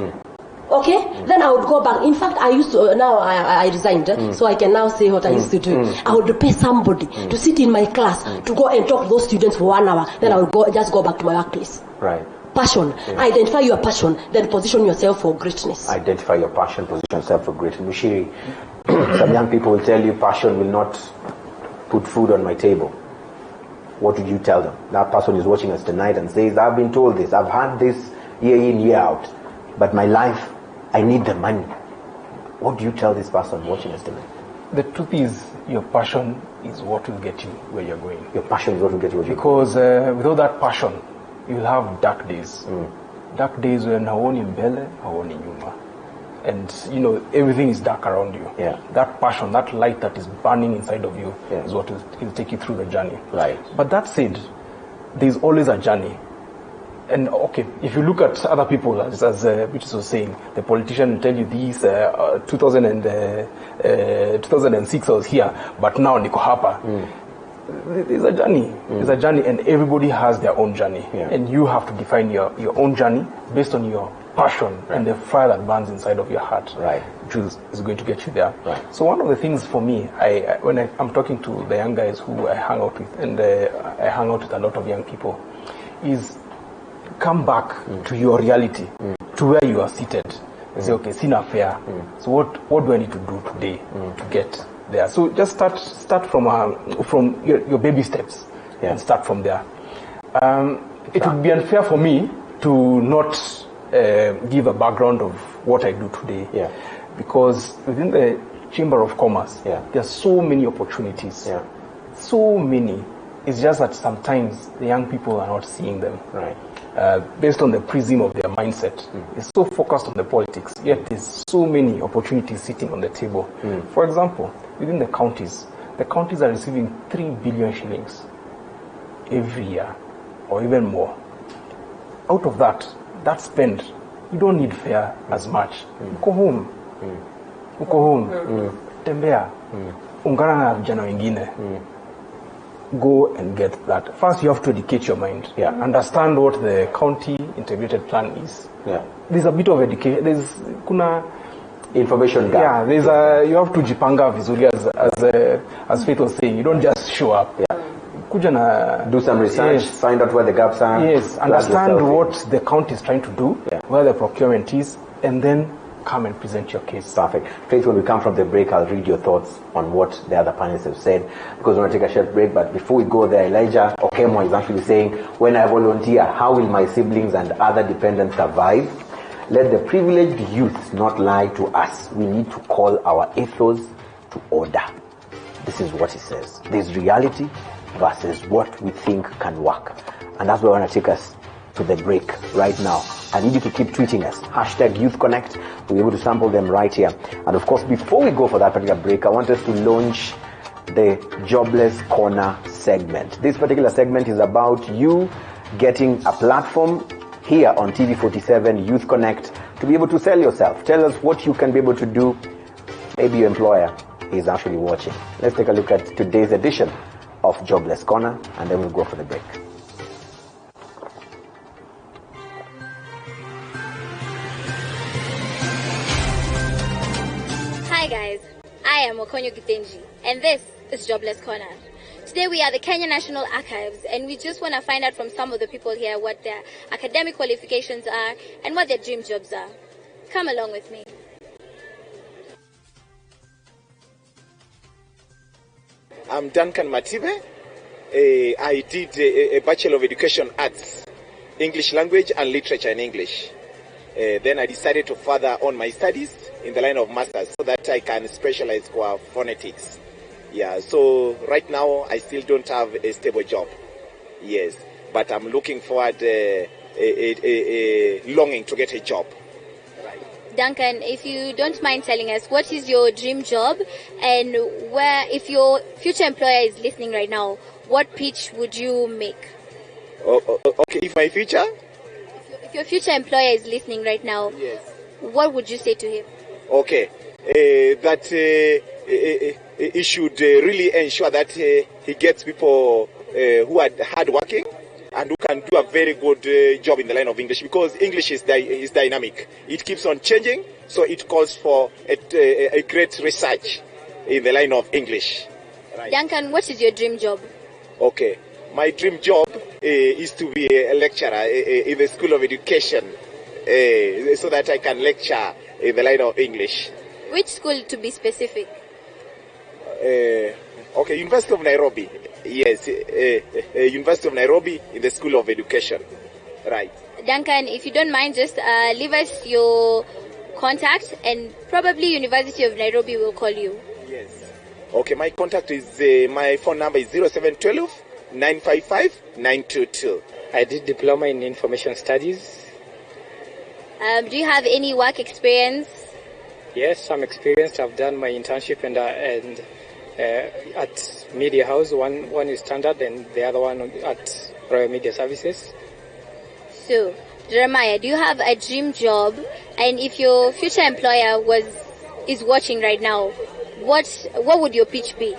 Okay? Then I would go back. In fact, I used to, now I resigned, so I can now say what I used to do. I would pay somebody to sit in my class, to go and talk to those students for 1 hour. Then I would just go back to my workplace. Right. Passion. Identify your passion, then position yourself for greatness. Identify your passion, position yourself for greatness. Muchiri, some young people will tell you passion will not put food on my table. What would you tell them? That person is watching us tonight and says, I've been told this, I've had this year in, year out, but my life, I need the money. What do you tell this person watching us tonight? The truth is, your passion is what will get you where you're going. Your passion is what will get you where you're going. Because without that passion, you'll have dark days. Dark days when haoni mbele, haoni nyuma. And, everything is dark around you. Yeah. That passion, that light that is burning inside of you is what will take you through the journey. Right. But that said, there's always a journey. And okay, if you look at other people, as Beatrice was saying, the politician will tell you this, 2006 I was here, but now niko hapa. There's a journey. There's a journey, and everybody has their own journey. And you have to define your own journey based on your passion and the fire that burns inside of your heart. Right. Which is going to get you there. Right. So one of the things for me, when I'm talking to the young guys who I hang out with, and I hang out with a lot of young people, is come back to your reality, to where you are seated. And say, okay, sina fare. So what do I need to do today to get there? So just start from your baby steps and start from there. It would be unfair for me to not give a background of what I do today, because within the Chamber of Commerce, there are so many opportunities, so many. It's just that sometimes the young people are not seeing them. Right. Based on the prism of their mindset. It's so focused on the politics, yet there's so many opportunities sitting on the table. For example, within the counties are receiving 3 billion shillings every year, or even more. Out of that spend, you don't need fare as much. Go home. Tembea. Ungana na vijana wengine. Go and get that. First, you have to educate your mind. Understand what the county integrated plan is. There's a bit of education. There's information gap. You have to jipanga vizuri as Faith was saying. You don't just show up. Do some research, find out where the gaps are. Yes, understand what the county is trying to do, where the procurement is, and then come and present your case. Perfect. Faith, when we come from the break, I'll read your thoughts on what the other panelists have said, because we're going to take a short break. But before we go there, Elijah Okemo is actually saying, when I volunteer, how will my siblings and other dependents survive? Let the privileged youth not lie to us. We need to call our ethos to order. This is what he says. There's reality versus what we think can work. And that's where I want to take us to the break right now. I need you to keep tweeting us. #YouthConnect. We'll be able to sample them right here. And of course, before we go for that particular break, I want us to launch the Jobless Corner segment. This particular segment is about you getting a platform here on TV47 Youth Connect to be able to sell yourself. Tell us what you can be able to do. Maybe your employer is actually watching. Let's take a look at today's edition of Jobless Corner, and then we'll go for the break. Hi guys, I am Okonyo Gitenji, and this is Jobless Corner. Today we are the Kenya National Archives, and we just want to find out from some of the people here what their academic qualifications are and what their dream jobs are. Come along with me. I'm Duncan Matibe. I did a Bachelor of Education Arts, English Language and Literature in English. Then I decided to further on my studies in the line of masters so that I can specialize for phonetics. Yeah, so right now I still don't have a stable job. Yes, but I'm looking forward, longing to get a job. Duncan, if you don't mind telling us, what is your dream job, and where, if your future employer is listening right now, what pitch would you make? Okay, if my future? If your future employer is listening right now, yes, what would you say to him? Okay, that he should really ensure that he gets people who are hardworking and who can do a very good job in the line of English, because English is dynamic. It keeps on changing, so it calls for a great research in the line of English. Right. Duncan, what is your dream job? Okay, my dream job is to be a lecturer in the School of Education, so that I can lecture in the line of English. Which school, to be specific? Okay, University of Nairobi. Yes, University of Nairobi in the School of Education. Right. Duncan, if you don't mind, just leave us your contact, and probably University of Nairobi will call you. Yes. Okay, my contact is, my phone number is 0712 955 922. I did diploma in information studies. Do you have any work experience? Yes, I'm experienced. I've done my internship and at Media House. One is Standard and the other one at Royal Media Services. So, Jeremiah, do you have a dream job? And if your future employer is watching right now, what would your pitch be?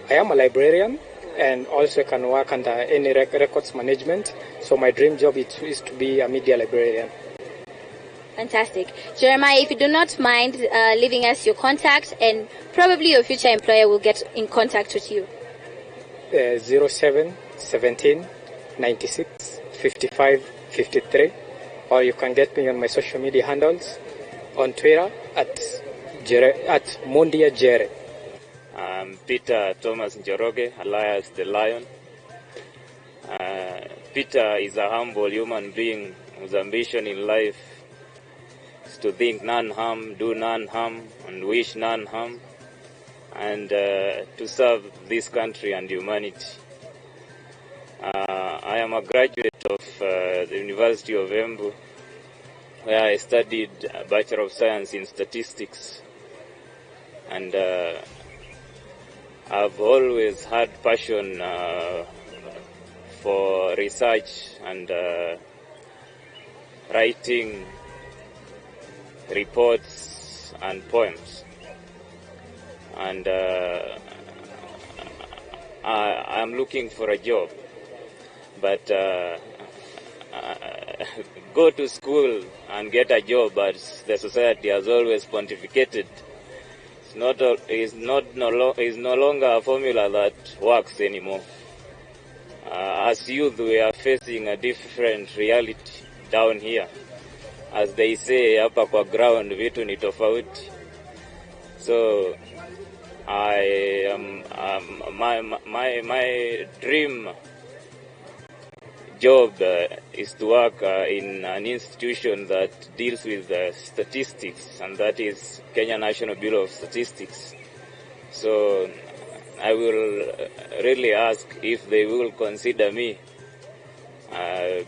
I am a librarian and also can work under any records management. So my dream job is to be a media librarian. Fantastic. Jeremiah, if you do not mind leaving us your contact, and probably your future employer will get in contact with you. 07 17 96 55 53, or you can get me on my social media handles on Twitter at Mundia Jere. I'm Peter Thomas Njoroge, alias the Lion. Peter is a humble human being whose ambition in life is to think none harm, do none harm, and wish none harm, and to serve this country and humanity. I am a graduate of the University of Embu, where I studied a Bachelor of Science in Statistics, and I've always had passion for research and writing reports and poems, and I'm looking for a job, but go to school and get a job, but the society has always pontificated. It's no longer a formula that works anymore. As youth, we are facing a different reality down here. As they say, hapa kwa ground vitu ni tofauti. So my dream job is to work in an institution that deals with statistics, and that is Kenya National Bureau of Statistics. So I will really ask if they will consider me,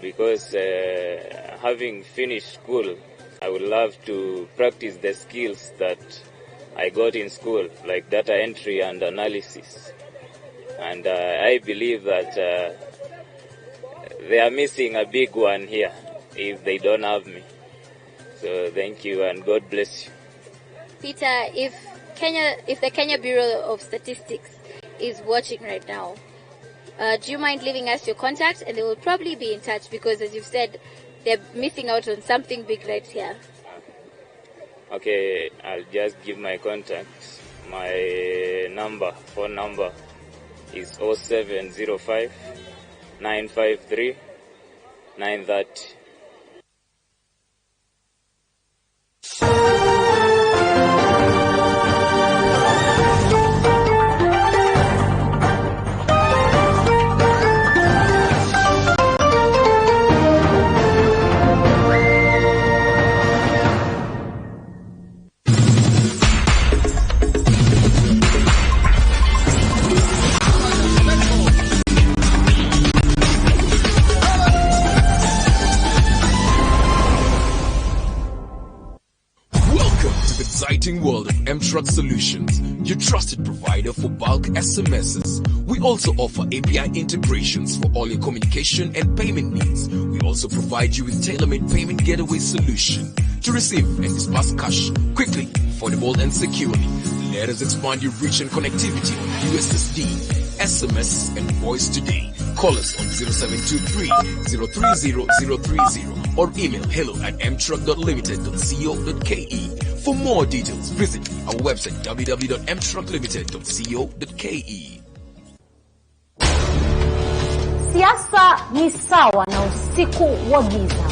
because having finished school, I would love to practice the skills that I got in school, like data entry and analysis. And I believe that they are missing a big one here if they don't have me. So thank you and God bless you. Peter, if the Kenya Bureau of Statistics is watching right now, do you mind leaving us your contact, and they will probably be in touch, because as you've said, they're missing out on something big right here. Okay, I'll just give my contact. My phone number is 0705 953 930. World of M-Truck Solutions, your trusted provider for bulk SMSs. We also offer API integrations for all your communication and payment needs. We also provide you with tailor-made payment getaway solution to receive and disburse cash quickly, affordable and securely. Let us expand your reach and connectivity on USSD, SMS and voice today. Call us on 0723-030-030 or email hello@mtruck.limited.co.ke. For more details, visit our website www.mtrucklimited.co.ke. Siasa ni sawa na usiku wa giza.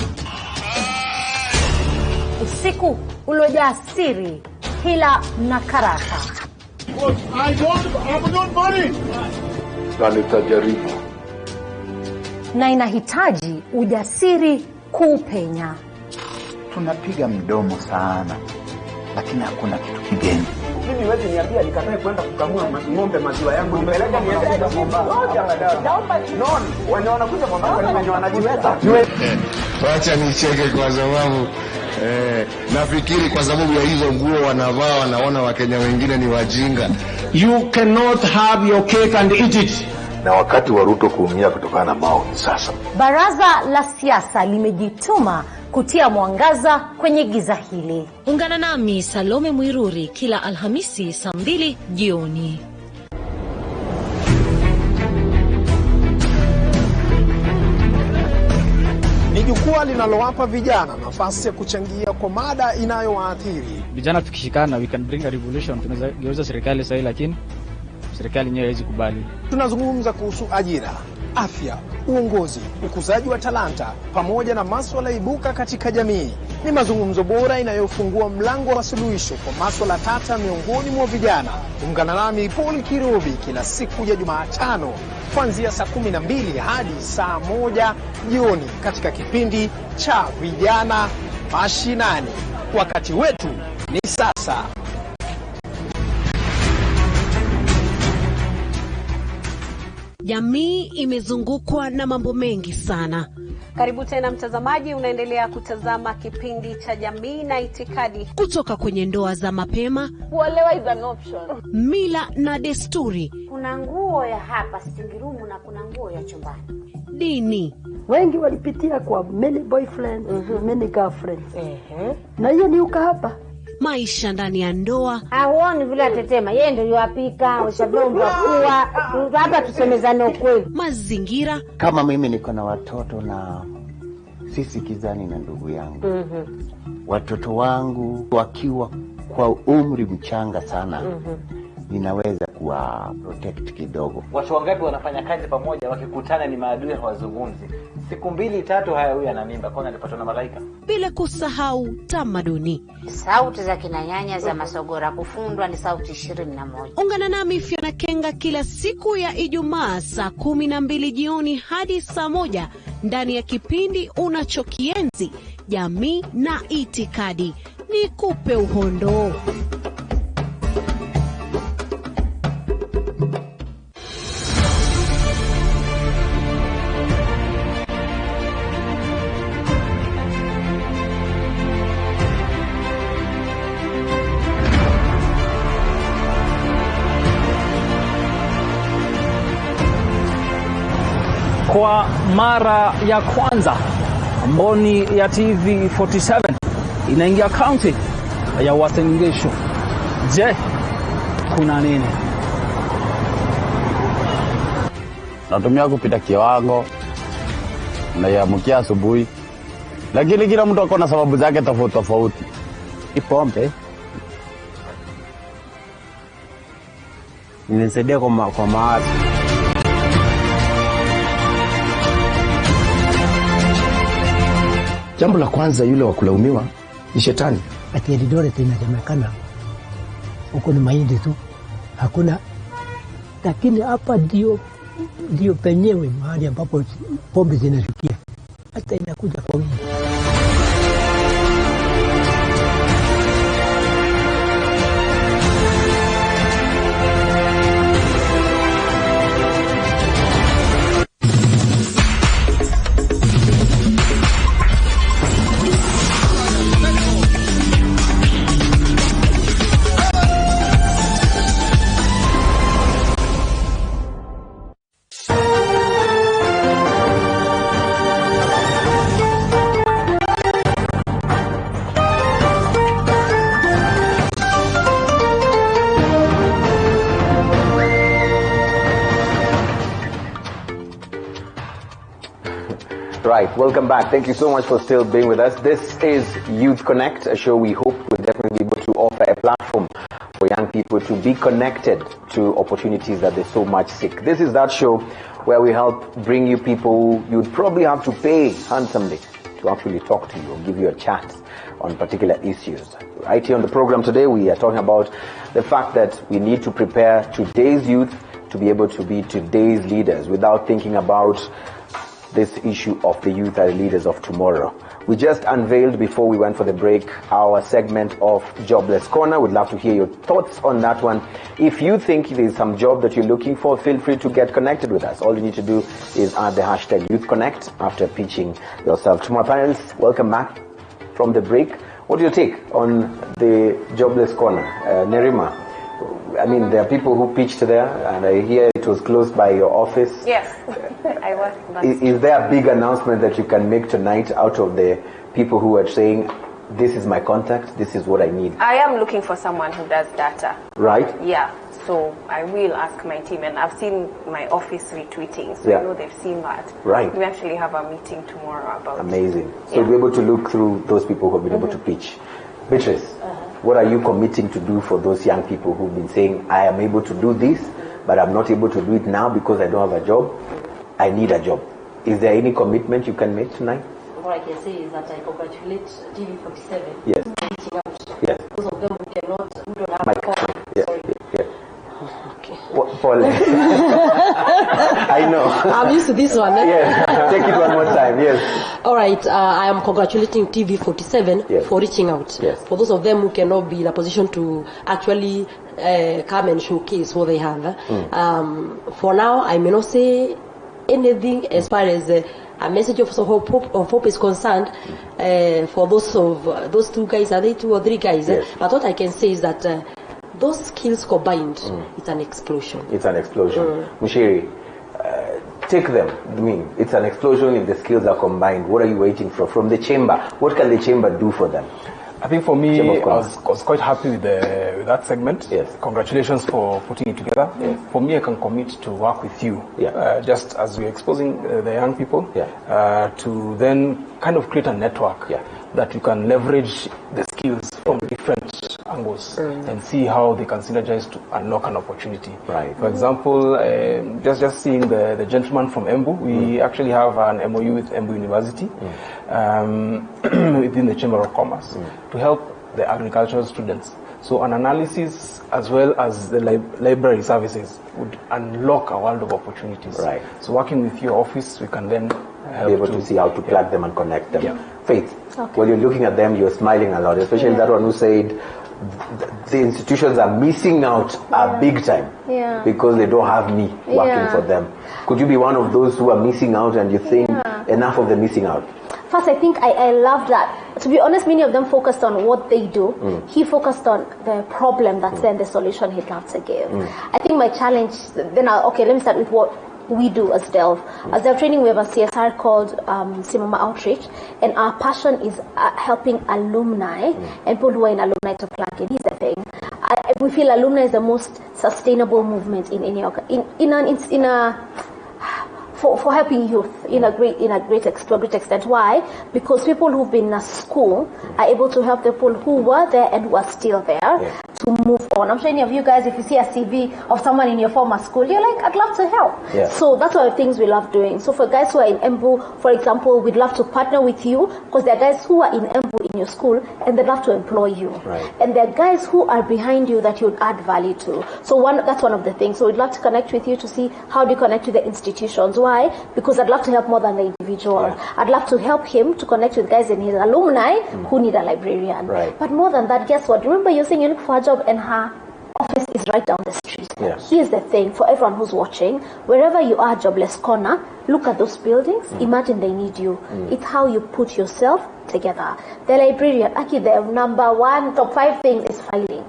Usiku uliojaa siri, hila na karata. Na nitajaribu. Na inahitaji ujasiri kuupenya. Tunapiga mdomo sana, lakini hakuna kitu kigeni. Mimi wewe niambia nikatae kwenda kukamua ng'ombe maziwa yangu, nipeleka niende kwa naomba wanakuja kwa mama wenye wanajiweza. Acha nicheke kwa sababu nafikiri kwa sababu ya hizo nguo wanavaa wanaona Wakenya wengine ni wajinga. You cannot have your cake and eat it. Na wakati wa Ruto kuumia kutokana na maoni sasa. Baraza la siasa limejituma kutia mwangaza kwenye giza hili. Ungana nami Salome Mwiruri kila Alhamisi saa 2 jioni. Ni jukwaa linalowapa vijana nafasi ya kuchangia kwa mada inayowaathiri. Vijana tukishikana we can bring a revolution. Tunaweza geuza serikali sahihi, lakini serikali yenyewe haiwezi kubali. Tunazungumza kuhusu ajira, afya, uongozi, ukuzaji wa talanta pamoja na masuala ibuka katika jamii. Ni mazungumzo bora inayofungua mlango wa suluhisho kwa masuala tata miongoni mwa vijana. Ungana nami Paul Kirubi kila siku ya Jumatano kuanzia saa 12 hadi saa 1 jioni katika kipindi cha Vijana Mashinani. Wakati wetu ni sasa. Jamii imezungukwa na mambo mengi sana. Karibu tena mtazamaji, unaendelea kutazama kipindi cha Jamii na Itikadi. Kutoka kwenye ndoa za mapema, kuolewa is an option, mila na desturi. Kuna nguo ya hapa stingirumu na kuna nguo ya chumbani. Dini. Wengi walipitia kwa many boyfriends, many girlfriends. Na hiyo ni uka hapa. Maisha ndani ya ndoa. Hauoni vile atetema, yeye ndio yuapika, ushavyomba kuwa, hapa tusemezane ukweli. Mazingira. Kama mimi niko na watoto na sisi kizani na ndugu yangu. Watoto wangu wakiwa kwa umri mchanga sana. Ninaweza kuwa protect kidogo. Watu wangapi wanafanya kazi pamoja wakikutana ni maadui hawazungumzi. Siku 2-3 haya huyu ana mimba, kwanza alipatwa na malaika. Bila kusahau tamaduni. Sauti za kina nyanya za masogora kufundwa ni sauti 21. Ungana nami Fiona Kenga kila siku ya Ijumaa saa 12 jioni hadi saa 1 ndani ya kipindi unachokienzi Jamii na Itikadi. Nikupe uhondo. Kwa mara ya kwanza mboni ya TV 47 inaingia kaunti ya Uasin Gishu. Je, kuna nini? Natumia kupita kiwango na yaamkia asubuhi, lakini kila mtu akona sababu zake tofauti tofauti. Pombe inanisaidia kwa mawazo. Jambo la kwanza, yule wa kulaumiwa ni shetani. Ati Eldoret inasemekana huko ni mahindi tu, hakuna. Lakini hapa ndio penyewe mahali ambapo pombe zinashukia, hata inakuja kwa wingi. Right, welcome back. Thank you so much for still being with us. This is Youth Connect, a show we hope will definitely be able to offer a platform for young people to be connected to opportunities that they so much seek. This is that show where we help bring you people you'd probably have to pay handsomely to actually talk to you or give you a chat on particular issues. Right here on the program today, we are talking about the fact that we need to prepare today's youth to be able to be today's leaders without thinking about this issue of the youth are the leaders of tomorrow. We just unveiled before we went for the break our segment of Jobless Corner. We'd love to hear your thoughts on that one. If you think there's some job that you're looking for, feel free to get connected with us. All you need to do is add the hashtag Youth Connect after pitching yourself. To my panelists, welcome back from the break. What do you take on the Jobless Corner? Nerima, I mean, there are people who pitched there, and I hear it was close by your office. Yes, I was. Is there a big announcement that you can make tonight out of the people who are saying, this is my contact, this is what I need? I am looking for someone who does data. Right? Yeah, so I will ask my team, and I've seen my office retweeting, so I know they've seen that. Right. We actually have a meeting tomorrow about Amazing. So we'll be able to look through those people who have been able to pitch. Beatrice, what are you committing to do for those young people who've been saying, I am able to do this, but I'm not able to do it now because I don't have a job? I need a job. Is there any commitment you can make tonight? What I can say is that I congratulate TV47. Yes. For reaching out. Yes. Those of them who don't have a phone. Yes. Sorry. Yes. Paul. I know. I'm used to this one. Yes. Take it one more time. Yes. All right. I am congratulating TV47 for reaching out. Yes. For those of them who cannot be in a position to actually come and showcase what they have. For now, I may not say anything as far as a message of hope is concerned. For those two guys, are they 2 or 3 guys? Yes. But what I can say is that those skills combined, it's an explosion. It's an explosion. Muchiri, take them. I mean, it's an explosion if the skills are combined. What are you waiting for from the chamber? What can the chamber do for them? I think for me, I was quite happy with that segment. Yes. Congratulations for putting it together. Yes. For me, I can commit to work with you, just as we're exposing the young people, to then kind of create a network that you can leverage the skills from different angles and see how they can synergize to unlock an opportunity. Right. For example, just seeing the gentleman from Embu, we actually have an MOU with Embu University within the Chamber of Commerce to help the agricultural students. So an analysis as well as the library services would unlock a world of opportunities. Right. So working with your office, we can then help be able to see how to plug them and connect them. Yeah. Faith, when you're looking at them, you're smiling a lot, especially that one who said the institutions are missing out a big time because they don't have me working for them. Could you be one of those who are missing out and you think enough of the missing out? First, I think I love that. To be honest, many of them focused on what they do. He focused on the problem that's then the solution he'd love to give. I think my challenge, then let me start with what we do as Delve. As Delve Training, we have a CSR called Simama Outreach, and our passion is helping alumni and people who are in alumni to plug in. Here's the thing. We feel alumni is the most sustainable movement in any for helping youth to a great extent. Why? Because people who've been in a school are able to help the people who were there and who are still there to move on. I'm sure any of you guys, if you see a CV of someone in your former school, you're like, I'd love to help. Yeah. So that's one of the things we love doing. So for guys who are in Embu, for example, we'd love to partner with you because there are guys who are in Embu in your school and they'd love to employ you. Right. And there are guys who are behind you that you'd add value to. So that's one of the things. So we'd love to connect with you to see how do you connect with the institutions. Why? Because I'd love to help more than the individual. Yeah. I'd love to help him to connect with guys in his alumni who need a librarian. Right. But more than that, guess what? Remember you're saying you look for a job and her office is right down the street. Yeah. Here's the thing for everyone who's watching, wherever you are, jobless corner, look at those buildings, imagine they need you. It's how you put yourself together. The librarian, actually the number one, top 5 things is filing.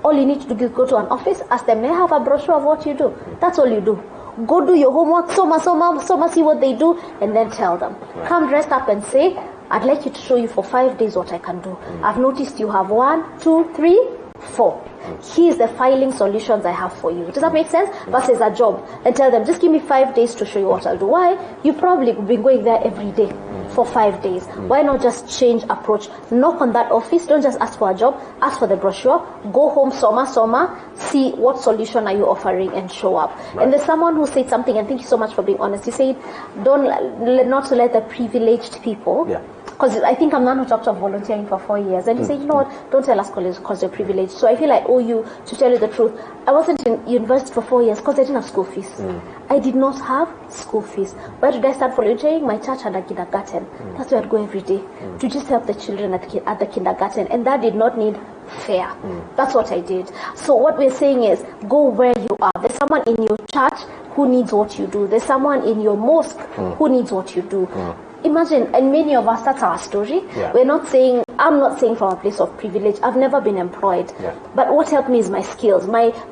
All you need to do is go to an office, ask them, may I have a brochure of what you do? That's all you do. Go do your homework, soma, see what they do, and then tell them. Right. Come dressed up and say, I'd like you to show you for 5 days what I can do. I've noticed you have 1, 2, 3, 4. Here's the filing solutions I have for you. Does that make sense? Versus a job. And tell them, just give me 5 days to show you what I'll do. Why? You've probably been going there every day for 5 days. Why not just change approach? Knock on that office. Don't just ask for a job. Ask for the brochure. Go home, soma, see what solution are you offering and show up. Right. And there's someone who said something, and thank you so much for being honest. He said, not to let the privileged people, because I think I'm not talked of volunteering for 4 years. And he said, you know what, don't tell us because you're privileged. So I feel I owe you to tell you the truth. I wasn't in university for 4 years because I didn't have school fees. I did not have school fees. Where did I start volunteering? My church had a kindergarten. That's where I'd go every day to just help the children at the kindergarten. And that did not need fare. That's what I did. So what we're saying is, go where you are. There's someone in your church who needs what you do. There's someone in your mosque who needs what you do. Imagine, and many of us, that's our story. I'm not saying from a place of privilege. I've never been employed. But what helped me is my skills.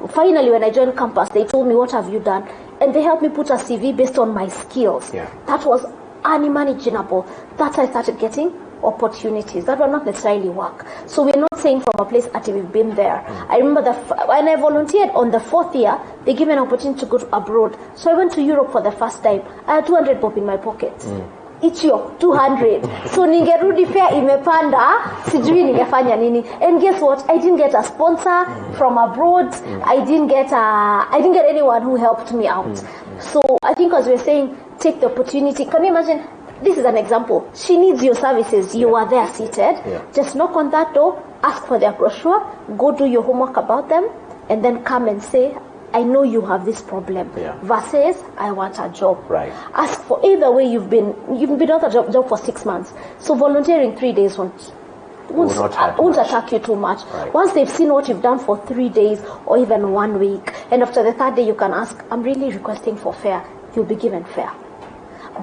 Finally, when I joined campus, they told me, what have you done? And they helped me put a CV based on my skills. That was unimaginable. That's how I started getting opportunities that were not necessarily work. So we're not saying from a place until we've been there. I remember when I volunteered on the 4th year, they gave me an opportunity to go abroad. So I went to Europe for the first time. I had 200 bob in my pocket. Each year 200. So ningerudi fare imepanda, sijui ningefanya nini. And guess what? I didn't get a sponsor from abroad. I didn't get anyone who helped me out. So I think as we're saying, take the opportunity. Can you imagine? This is an example. She needs your services. You are there seated. Just knock on that door, ask for their brochure, go do your homework about them, and then come and say, I know you have this problem. Versus, I want a job. Right. Ask for either way. You've been out a job for 6 months. So volunteering 3 days won't attack you too much. Right. Once they've seen what you've done for 3 days or even 1 week, and after the 3rd day you can ask, I'm really requesting for fare. You'll be given fare.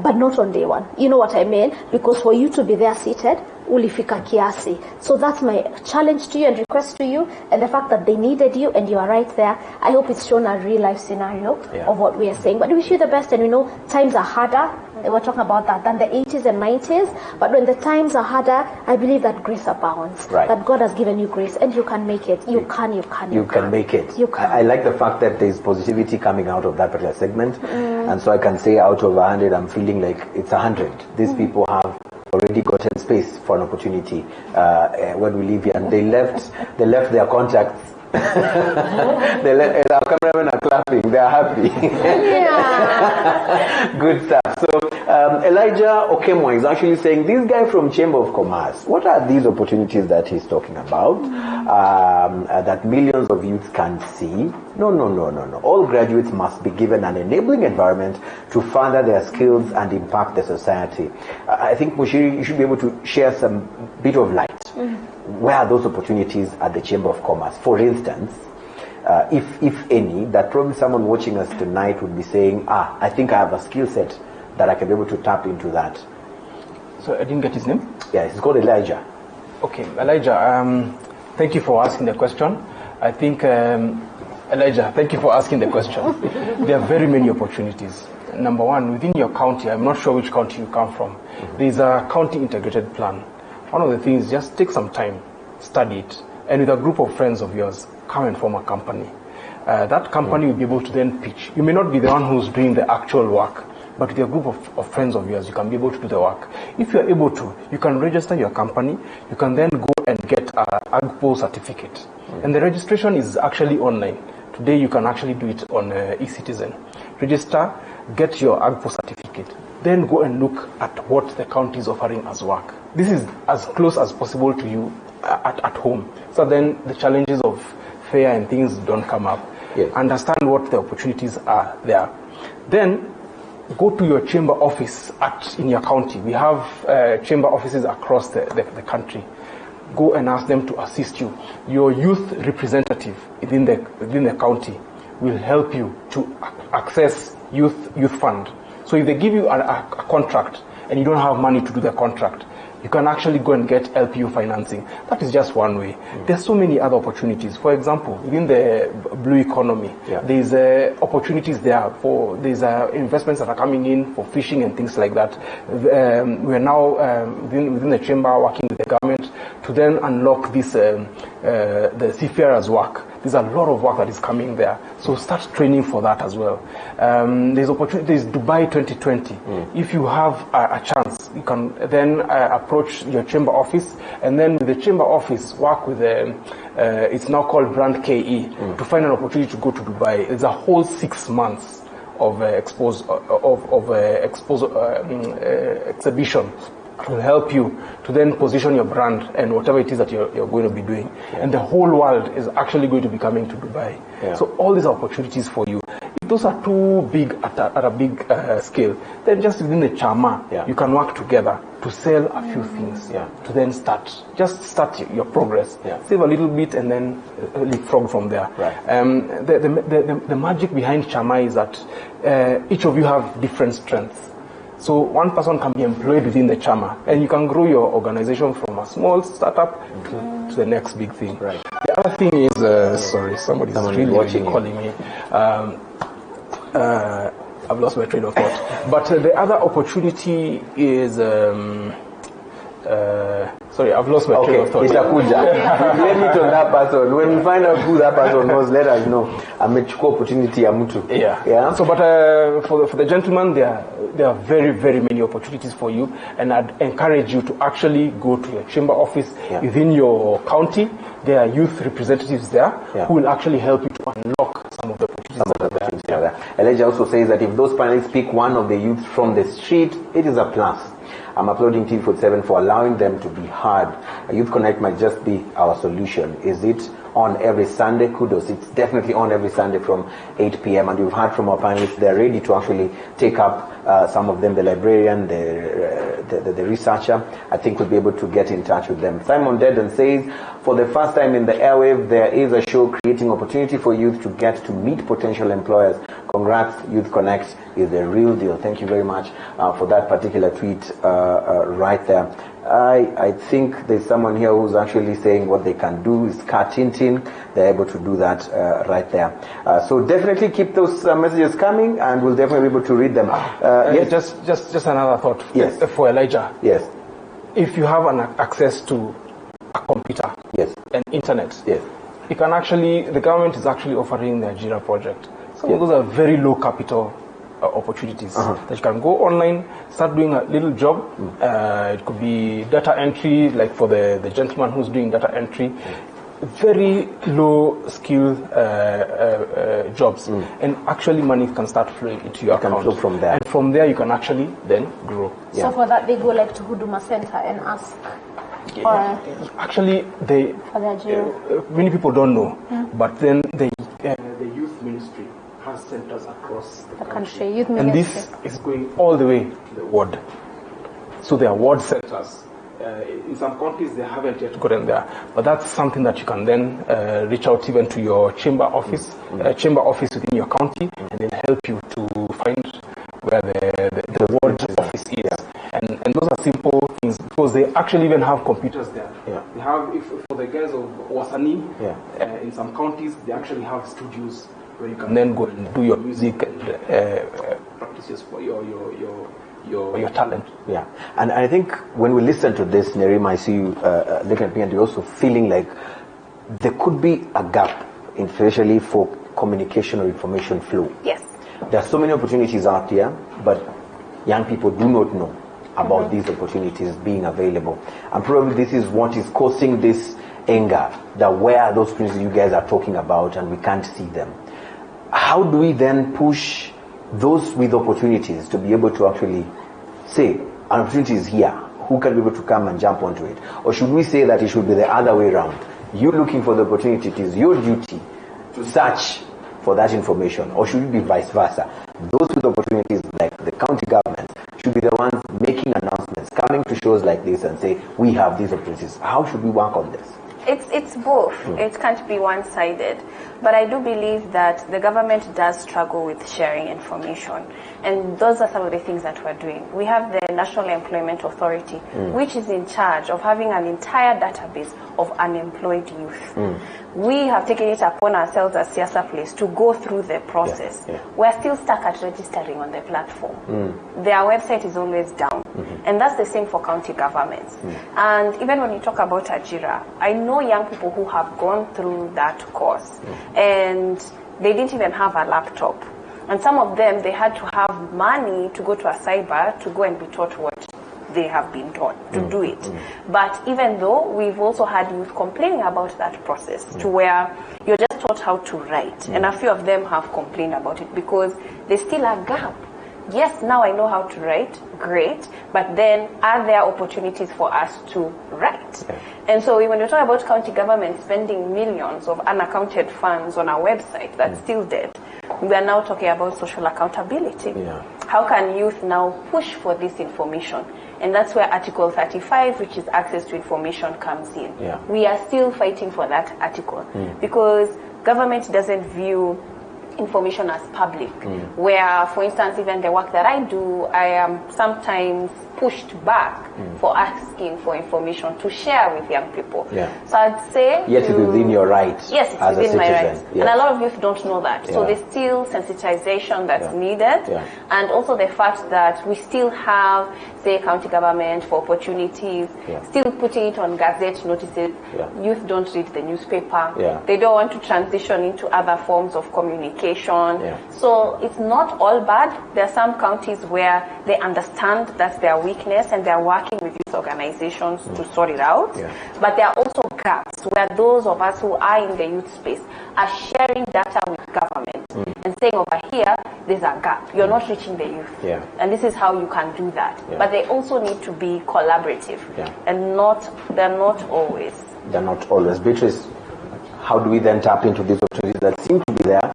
But not on day 1. You know what I mean? Because for you to be there seated, ulifika kiasi. So that's my challenge to you and request to you, and the fact that they needed you and you are right there. I hope it's shown a real life scenario of what we are saying. But we wish you the best, and we know times are harder. We're talking about that than the 80s and 90s. But when the times are harder, I believe that grace abounds. Right. That God has given you grace, and you can make it. You can make it. You can. I like the fact that there's positivity coming out of that particular segment, and so I can say out of 100, I'm feeling like it's 100. These people have already gotten space for an opportunity when we leave here, and they left their contacts. Our cameramen are clapping, they are happy. Good stuff. So Elijah Okemwa is actually saying, this guy from Chamber of Commerce, what are these opportunities that he's talking about that millions of youths can't see? No. All graduates must be given an enabling environment to further their skills and impact the society. I think, Muchiri, you should be able to share some bit of light. Where are those opportunities at the Chamber of Commerce? For instance, if any, that probably someone watching us tonight would be saying, I think I have a skill set that I can be able to tap into that. So I didn't get his name? Yeah, it's called Elijah. Okay, Elijah, thank you for asking the question. I think, Elijah, thank you for asking the question. There are very many opportunities. number one, within your county, I'm not sure which county you come from, there's a county integrated plan. One of the things, just take some time, study it, and with a group of friends of yours, come and form a company. That company will be able to then pitch. You may not be the one who's doing the actual work, but with a group of friends of yours, you can be able to do the work. If you're able to, you can register your company, you can then go and get an AGPO certificate. And the registration is actually online. Today you can actually do it on eCitizen. Register, get your AGPO certificate, then go and look at what the county is offering as work. This is as close as possible to you at home. So then the challenges of fare and things don't come up. Yes. Understand what the opportunities are there. Then go to your chamber office in your county. We have chamber offices across the country. Go and ask them to assist you. Your youth representative within the county will help you to access youth fund. So if they give you a contract and you don't have money to do the contract, you can actually go and get LPU financing. That is just one way. There's so many other opportunities. For example, within the blue economy, there's opportunities there for, there's investments that are coming in for fishing and things like that. We're now within the chamber working with the government to then unlock this, the seafarers work. There's a lot of work that is coming there. So start training for that as well. There's opportunities, Dubai 2020. If you have a chance, you can then approach your chamber office, and then with the chamber office, work with it's now called Brand KE, to find an opportunity to go to Dubai. It's a whole 6 months of exhibition. Will help you to then position your brand and whatever it is that you're going to be doing. And the whole world is actually going to be coming to Dubai. So all these opportunities for you. If those are too big at a big scale, then just within the chama, you can work together to sell a few things to then start your progress. Save a little bit and then leapfrog from there. The magic behind chama is that each of you have different strengths. So one person can be employed within the chama, and you can grow your organization from a small startup to the next big thing. The other thing is, sorry, somebody's really watching, calling me. I've lost my train of thought. But the other opportunity is, sorry, I've lost my train of thought. Blame it on that person. When we find out who that person was, let us know. Amechukua opportunity ya mtu. So, but for the gentleman, there are very, very many opportunities for you, and I'd encourage you to actually go to your chamber office within your county. There are youth representatives there who will actually help you to unlock some of the opportunities that are there. Elijah also says that if those panelists pick one of the youth from the street, it is a plus. I'm applauding TV47 for allowing them to be heard. Youth Connect might just be our solution. Is it on every Sunday? Kudos. It's definitely on every Sunday from 8 p.m. And you've heard from our panelists, they're ready to actually take up some of them, the librarian, the researcher. I think we'll be able to get in touch with them. Simon Dedden says, for the first time in the airwave, there is a show creating opportunity for youth to get to meet potential employers. Congrats, Youth Connect is the real deal. Thank you very much for that particular tweet right there. I think there's someone here who's actually saying what they can do is Tintin. They're able to do that right there. So definitely keep those messages coming, and we'll definitely be able to read them. Yes, just another thought. For Elijah. Yes. If you have an access to a computer, and internet, you can actually. The government is actually offering the Ajira project. Some of those are very low capital opportunities that you can go online, start doing a little job. It could be data entry, like for the gentleman who's doing data entry. Very low skill jobs, and actually money can start flowing into your account. Flow from there. And from there you can actually then grow. So for that they go like to Huduma Center and ask. Actually, many people don't know, but then the youth ministry has centers across the country. And this is going all the way to the ward. So there are ward centers. In some countries, they haven't yet gotten there. But that's something that you can then reach out even to your chamber office, within your county, and then help you to find where the ward office is. And those are simple things, because they actually even have computers there. They have, for the guys of Wasani, in some counties, they actually have studios where you can then go and do your music and practice It's just for your talent. Yeah, and I think when we listen to this, Nerima, I see you looking at me, and you're also feeling like there could be a gap, especially for communication or information flow. Yes. There are so many opportunities out there, but young people do not know about these opportunities being available. And probably this is what is causing this anger, that where are those opportunities you guys are talking about and we can't see them. How do we then push those with opportunities to be able to actually say, an opportunity is here, who can be able to come and jump onto it? Or should we say that it should be the other way around? You looking for the opportunity, it is your duty to search for that information, or should it be vice versa? Those with opportunities, like the county government, should be the ones making announcements, coming to shows like this and say, we have these opportunities. How should we work on this? It's both. It can't be one-sided. But I do believe that the government does struggle with sharing information. And those are some of the things that we're doing. We have the National Employment Authority, which is in charge of having an entire database of unemployed youth. We have taken it upon ourselves as Siasa Place to go through the process. We're still stuck at registering on the platform. Their website is always down. And that's the same for county governments. And even when you talk about Ajira, I know young people who have gone through that course and they didn't even have a laptop. And some of them, they had to have money to go to a cyber to go and be taught what they have been taught to do it. But even though, we've also had youth complaining about that process to where you're just taught how to write. And a few of them have complained about it because there's still a gap. Yes, now I know how to write, great, but then are there opportunities for us to write? And so when you talk about county government spending millions of unaccounted funds on a website that's still dead, we are now talking about social accountability. How can youth now push for this information? And that's where Article 35, which is access to information, comes in. We are still fighting for that article because government doesn't view information as public, where, for instance, even the work that I do, I am sometimes pushed back for asking for information to share with young people. So I'd say... Yet it's within your rights. Yes, it's as within a my citizen. rights. And a lot of youth don't know that. So there's still sensitization that's needed. And also the fact that we still have, say, county government for opportunities, still putting it on gazette notices. Youth don't read the newspaper. They don't want to transition into other forms of communication. So it's not all bad. There are some counties where they understand that's their weakness and they're working with youth organizations to sort it out. But there are also gaps where those of us who are in the youth space are sharing data with government and saying over here, there's a gap. You're not reaching the youth. And this is how you can do that. But they also need to be collaborative and they're not always. They're not always. Beatrice, how do we then tap into these opportunities that seem to be there,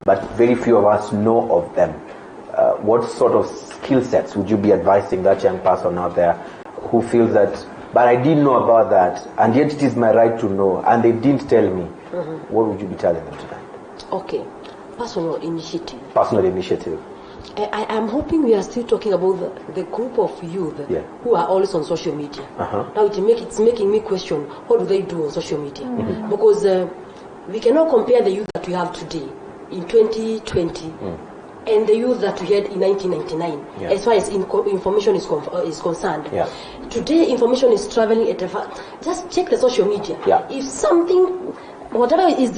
but very few of us know of them? What sort of skill sets would you be advising that young person out there who feels that, but I didn't know about that, and yet it is my right to know, and they didn't tell me? What would you be telling them today? Okay, personal initiative. Personal initiative. I am hoping we are still talking about the group of youth who are always on social media. Now it's making me question, what do they do on social media? Because we cannot compare the youth that we have today in 2020 and the youth that we had in 1999 as far as information is concerned. Today information is traveling at just check the social media. If something, whatever is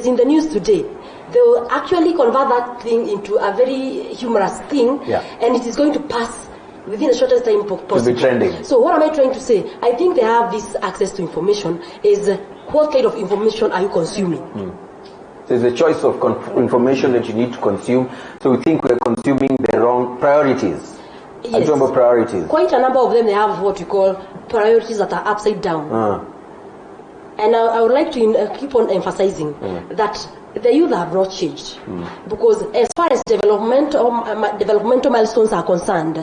in the news today, they will actually convert that thing into a very humorous thing and it is going to pass within the shortest time possible. To be trending. So what am I trying to say? I think they have this access to information. Is what kind of information are you consuming? So it's a choice of information that you need to consume. So we think we're consuming the wrong priorities. Yes. About priorities. Quite a number of them, they have what you call priorities that are upside down. And I would like to keep on emphasizing that the youth have not changed. Because as far as developmental milestones are concerned,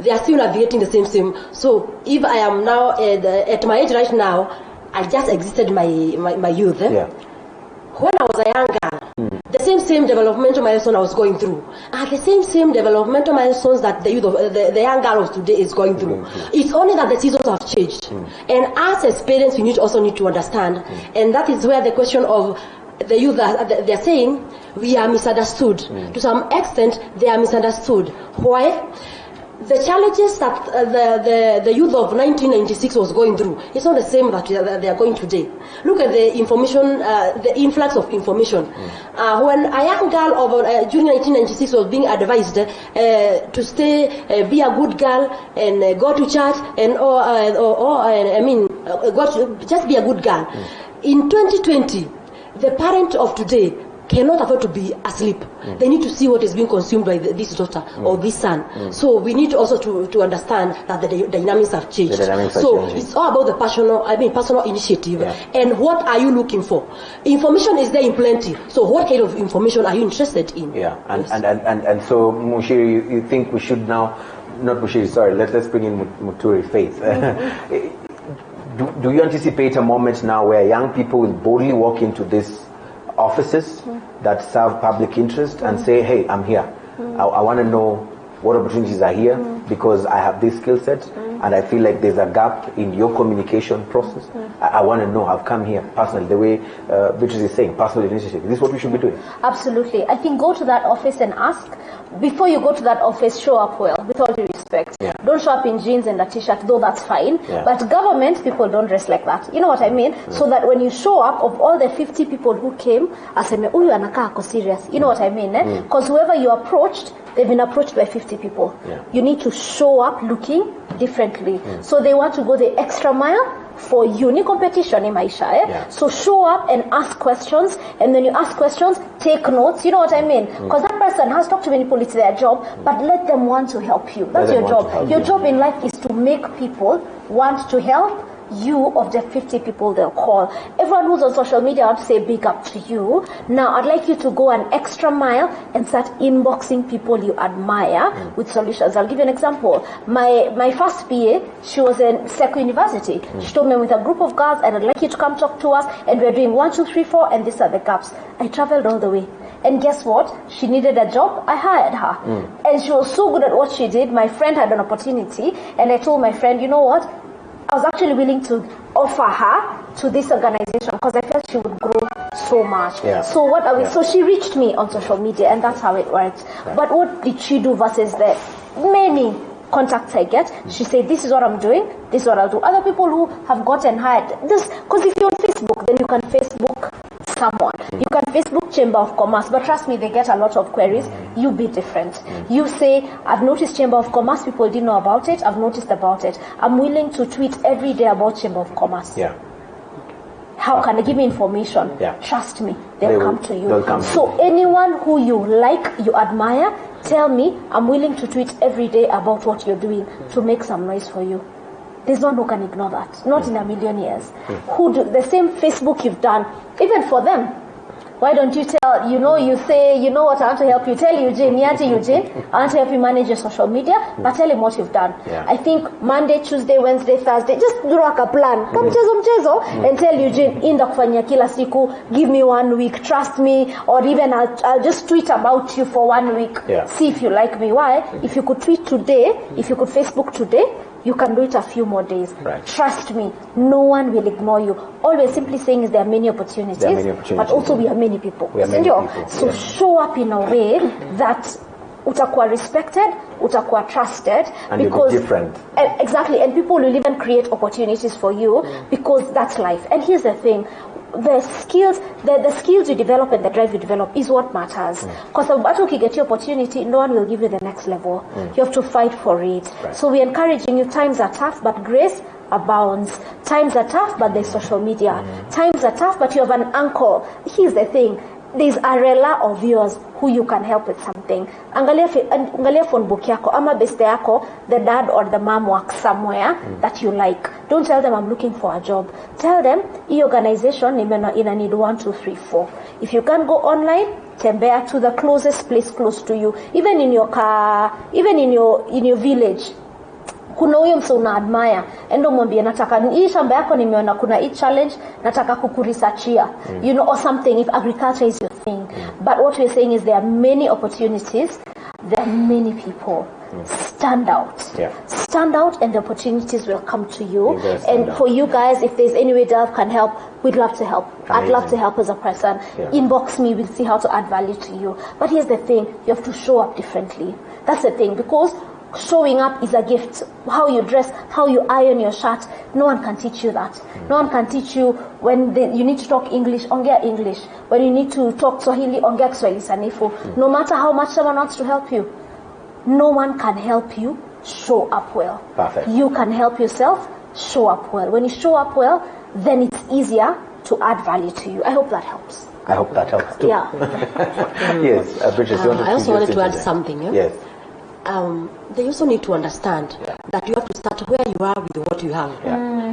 they are still navigating the same. So if I am now at my age right now, I just exited my youth. When I was a young girl, the same developmental milestone I was going through are the same developmental milestones that the youth of the young girl of today is going through. It's only that the seasons have changed. And us as parents, we also need to understand. And that is where the question of the youth they're saying we are misunderstood. To some extent, they are misunderstood. Why? The challenges that the youth of 1996 was going through, it's not the same that they are going today. Look at the information, the influx of information. When a young girl of during 1996 was being advised to stay, be a good girl and go to church and just be a good girl. In 2020, the parent of today cannot afford to be asleep. They need to see what is being consumed by this daughter or this son. So we need also to understand that the dynamics have changed. It's all about the personal initiative. And what are you looking for? Information is there in plenty. So what kind of information are you interested in? And so Muchiri, you think we should now, not Muchiri, sorry, let's bring in Muturi, Faith. Do you anticipate a moment now where young people will boldly walk into these offices that serve public interest and say, hey, I'm here. I want to know what opportunities are here because I have this skill set and I feel like there's a gap in your communication process. I want to know, I've come here personally, the way Beatrice is saying, personal initiative. Is this what we should be doing? Absolutely. I think go to that office and ask. Before you go to that office, show up well, with all due respect. Don't show up in jeans and a t-shirt, though that's fine. But government people don't dress like that. You know what I mean? So that when you show up, of all the 50 people who came, aseme, uyu anakaa ako serious. You know what I mean? Because whoever you approached, they've been approached by 50 people. You need to show up looking differently. So they want to go the extra mile for you. Ni competition in maisha. So show up and ask questions, and then you ask questions, take notes. You know what I mean? Because that person has talked to many people, it's their job, but let them want to help you. That's your job. Your job in life is to make people want to help you of the 50 people they'll call. Everyone who's on social media, I want to say big up to you. Now, I'd like you to go an extra mile and start inboxing people you admire with solutions. I'll give you an example. My first PA, she was in Seku University. She told me with a group of girls, and I'd like you to come talk to us, and we're doing 1, 2, 3, 4, and these are the gaps. I traveled all the way. And guess what? She needed a job. I hired her. And she was so good at what she did. My friend had an opportunity, and I told my friend, you know what? I was actually willing to offer her to this organization because I felt she would grow so much. So what are we? So she reached me on social media, and that's how it worked. But what did she do versus the many contacts I get? She said, this is what I'm doing, this is what I'll do. Other people who have gotten hired, this, because if you're on Facebook, then you can Facebook someone. You can Facebook Chamber of Commerce, but trust me, they get a lot of queries. You be different. You say, I've noticed Chamber of Commerce, people didn't know about it, I've noticed about it. I'm willing to tweet every day about Chamber of Commerce. How can they give me information? Trust me, they'll come to you. So anyone who you like, you admire, tell me, I'm willing to tweet every day about what you're doing to make some noise for you. There's no one who can ignore that. Not in a million years. Who do the same Facebook you've done, even for them. Why don't you tell, you say, you know what, I want to help you. Tell Eugene, Eugene, I want to help you manage your social media, but tell him what you've done. I think Monday, Tuesday, Wednesday, Thursday, just do like a plan. Come mchezo, and tell Eugene, inda kufanya kila siku, give me 1 week, trust me, or even I'll just tweet about you for 1 week. See if you like me. Why? If you could tweet today, if you could Facebook today, you can do it a few more days. Trust me, no one will ignore you. All we're simply saying is there are many opportunities, but also we are many people. So show up in a way that utakuwa respected, utakuwa trusted, and because you'll be different. Exactly, and people will even create opportunities for you because that's life. And here's the thing. The skills you develop and the drive you develop is what matters. Because if you get your opportunity, no one will give you the next level. You have to fight for it. So we're encouraging you. Times are tough, but grace abounds. Times are tough, but there's social media. Times are tough, but you have an uncle. Here's the thing. There's a rela of yours who you can help with something. Angalia phone book yako, ama beste yako, the dad or the mom works somewhere that you like. Don't tell them I'm looking for a job. Tell them, e organization ina need 1, 2, 3, 4. If you can't go online, tembea to the closest place close to you. Even in your car, even in your village. Kuna huyo mse una admire, endo mwambie nataka hii shamba yako nimeona kuna hii challenge, nataka kukuresearchia, or something, if agriculture is your thing. But what we're saying is there are many opportunities there are many people. Stand out. Stand out and the opportunities will come to you. And for you guys, if there's any way that can help, we'd love to help. I'd love to help as a person. Inbox me, we'll see how to add value to you. But here's the thing, you have to show up differently. That's the thing, because showing up is a gift. How you dress, how you iron your shirt, no one can teach you that. No one can teach you when you need to talk English, ongea English. When you need to talk Swahili, ongea Kiswahili sanifu. No matter how much someone wants to help you, no one can help you show up well. Perfect. You can help yourself show up well. When you show up well, then it's easier to add value to you. I hope that helps. I hope that helps too. Yeah. Yes, Beatrice, I also wanted to add something. Yes. They also need to understand that you have to start where you are with what you have.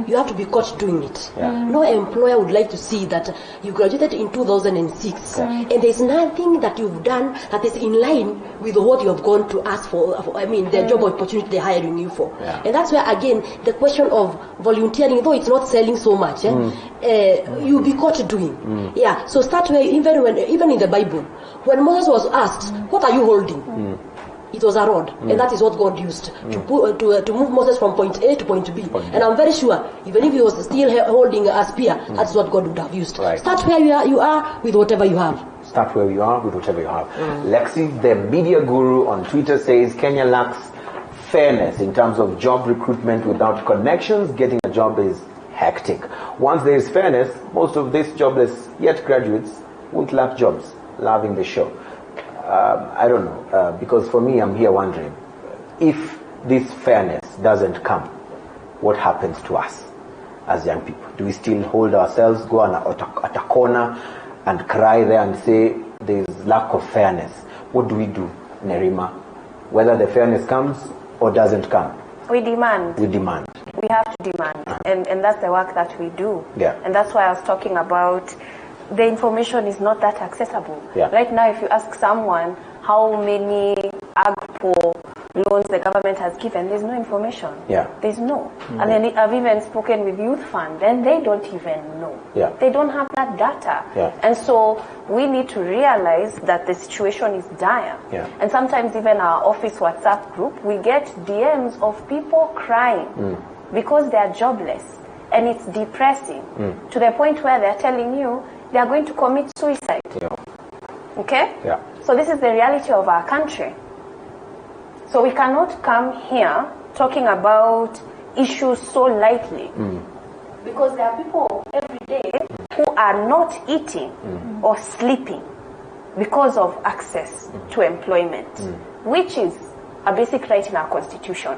You have to be caught doing it. No employer would like to see that you graduated in 2006 and there's nothing that you've done that is in line with what you have gone to ask for. The job opportunity they're hiring you for. And that's where, again, the question of volunteering, though it's not selling so much, you'll be caught doing. So start where, even in the Bible, when Moses was asked, what are you holding? It was a rod, and that is what God used to move Moses from point A to point B. And I'm very sure, even if he was still holding a spear, that's what God would have used. Start where you are with whatever you have. Start where you are with whatever you have. Lexi, the media guru on Twitter, says Kenya lacks fairness in terms of job recruitment. Without connections, getting a job is hectic. Once there is fairness, most of these jobless yet graduates won't lack jobs. Loving the show. I don't know, because for me, I'm here wondering, if this fairness doesn't come, what happens to us as young people? Do we still hold ourselves, go at a corner and cry there and say there's lack of fairness? What do we do, Nerima? Whether the fairness comes or doesn't come? We demand. We demand. We have to demand, and that's the work that we do. And that's why I was talking about the information is not that accessible. Right now, if you ask someone how many AGPO loans the government has given, there's no information. There's no. And then I've even spoken with Youth Fund, and they don't even know. They don't have that data. And so we need to realize that the situation is dire. And sometimes even our office WhatsApp group, we get DMs of people crying because they are jobless. And it's depressing to the point where they're telling you they are going to commit suicide. Okay? So this is the reality of our country. So we cannot come here talking about issues so lightly. Because there are people every day who are not eating or sleeping because of access to employment, which is a basic right in our constitution.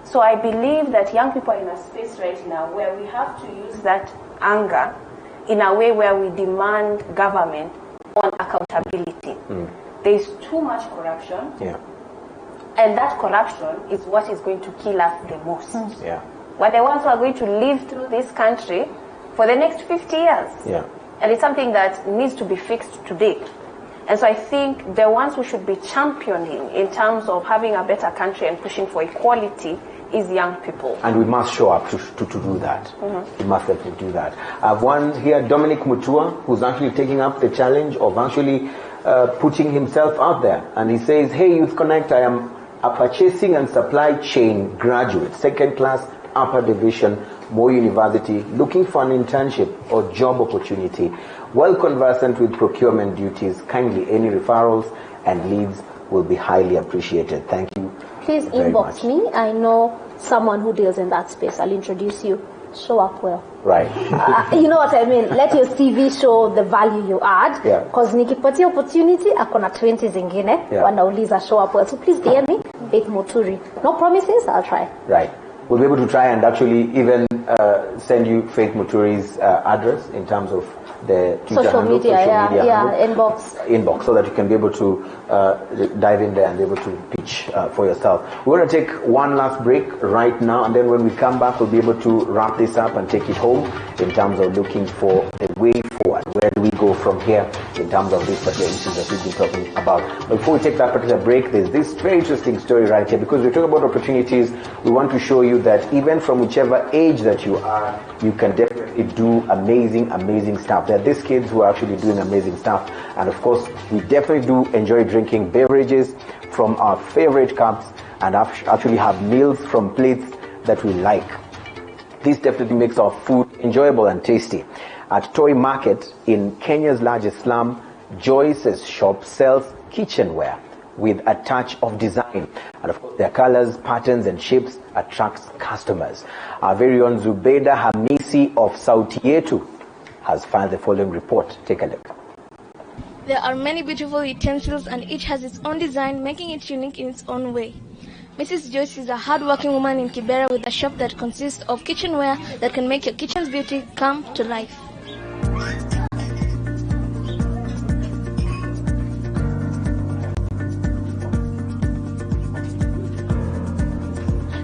So I believe that young people are in a space right now where we have to use that anger in a way where we demand government on accountability. There is too much corruption, and that corruption is what is going to kill us the most. We're the ones who are going to live through this country for the next 50 years. And it's something that needs to be fixed today. And so I think the ones who should be championing in terms of having a better country and pushing for equality is young people. And we must show up to do that. We must definitely do that. I've one here, Dominic Mutua, who's actually taking up the challenge of actually putting himself out there. And he says, hey, Youth Connect, I am a purchasing and supply chain graduate, second class, upper division, Moy University, looking for an internship or job opportunity. Well conversant with procurement duties. Kindly, any referrals and leads will be highly appreciated. Thank you. Please inbox me. I know someone who deals in that space. I'll introduce you. Show up well. Right. You know what I mean? Let your CV show the value you add. Because nikipatia opportunity, akona 20 zingine. Wanauliza show up well. So please DM me, Faith Muturi. No promises, I'll try. Right. We'll be able to try and actually even send you Faith Muturi's address in terms of the Twitter social handle, media, inbox, so that you can be able to dive in there and be able to pitch for yourself. We're going to take one last break right now, and then when we come back, we'll be able to wrap this up and take it home in terms of looking for a way forward. Where do we go from here in terms of these particular issues that we've been talking about? But before we take that particular break, there's this very interesting story right here, because we're talking about opportunities. We want to show you that even from whichever age that you are, you can definitely do amazing stuff. There are these kids who are actually doing amazing stuff, and of course we definitely do enjoy drinking beverages from our favorite cups and actually have meals from plates that we like. This definitely makes our food enjoyable and tasty. At Toy Market in Kenya's largest slum, Joyce's shop sells kitchenware with a touch of design. And of course, their colors, patterns, and shapes attracts customers. Our very own Zubeda Hamisi of Sauti Yetu has filed the following report. Take a look. There are many beautiful utensils and each has its own design, making it unique in its own way. Mrs. Joyce is a hard-working woman in Kibera with a shop that consists of kitchenware that can make your kitchen's beauty come to life.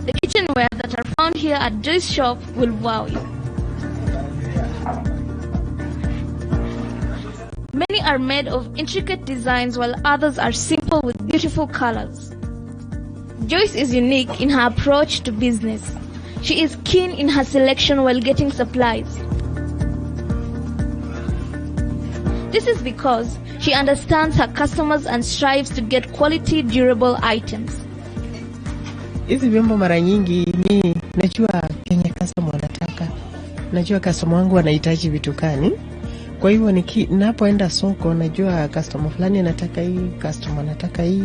The kitchenware that are found here at Joyce's shop will wow you. Many are made of intricate designs while others are simple with beautiful colors. Joyce is unique in her approach to business. She is keen in her selection while getting supplies. This is because she understands her customers and strives to get quality, durable items. Hizi vyombo mara nyingi mi najua Kenya customer wanataka. Najua customer wangu anahitaji vitu gani. Kwa hivyo ninapoenda soko najua customer fulani anataka hii, customer anataka hii.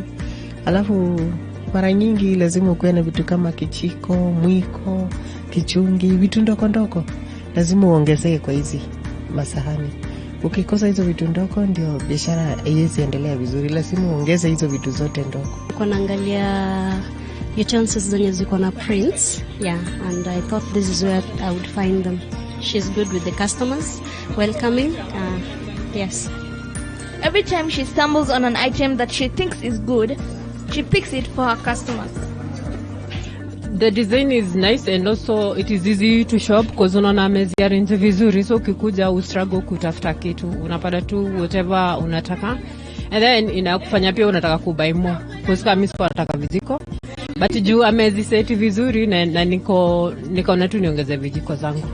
Alafu mara nyingi lazima ukuwe na vitu kama kichiko, mwiko, kichungi, vitu ndoko. Lazima uongezee kwa hizi masahani. Ukikosa hizo vitu ndoko ndio biashara haiwezi endelea vizuri. Lazima uongeze hizo vitu zote ndoko. Kwa naangalia utensils zenye ziko na prints, and I thought this is where I would find them. She's good with the customers, welcoming, yes. Every time she stumbles on an item that she thinks is good, she picks it for her customers. The design is nice and also it is easy to shop because unaona ameziarrange vizuri, so ukikuja ustruggle kutafuta kitu, unapata tu whatever unataka, and then inakufanya pia unataka kubuy more because kama mimi nataka vijiko but juu ameziseti vizuri na niko na tu niongeze vijiko zangu.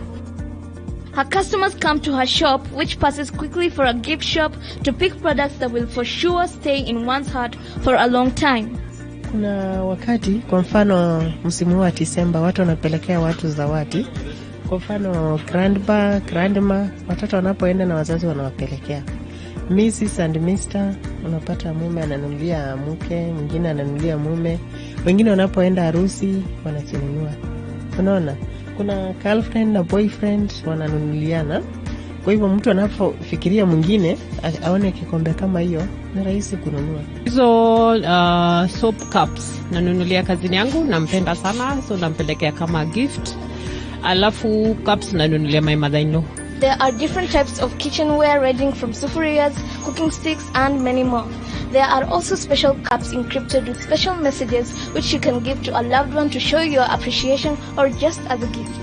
Her customers come to her shop, which passes quickly for a gift shop, to pick products that will for sure stay in one's heart for a long time. Kuna wakati, kwa mfano msimu wa Disemba, watu wanapelekea watu zawadi. Kwa mfano grandpa, grandma, watoto wanapoenda na wazazi wanawapelekea. Mrs. and Mr. unapata mume ananunulia mke, mwingine ananunulia mume. Wengine wanapoenda harusi wanazinunua. Unaona? Kuna girlfriend na boyfriend wananunuliana. Kwa hivyo mtu anapofikiria mwingine aone kikombe kama hiyo, ni rahisi kununua. Hizo soap cups nanunulia kazini yangu, nampenda sana, so nampelekea kama gift. Alafu cups nanunulia my mother-in-law. There are different types of kitchenware ranging from sufurias, cooking sticks, and many more. There are also special cups encrypted with special messages which you can give to a loved one to show your appreciation or just as a gift.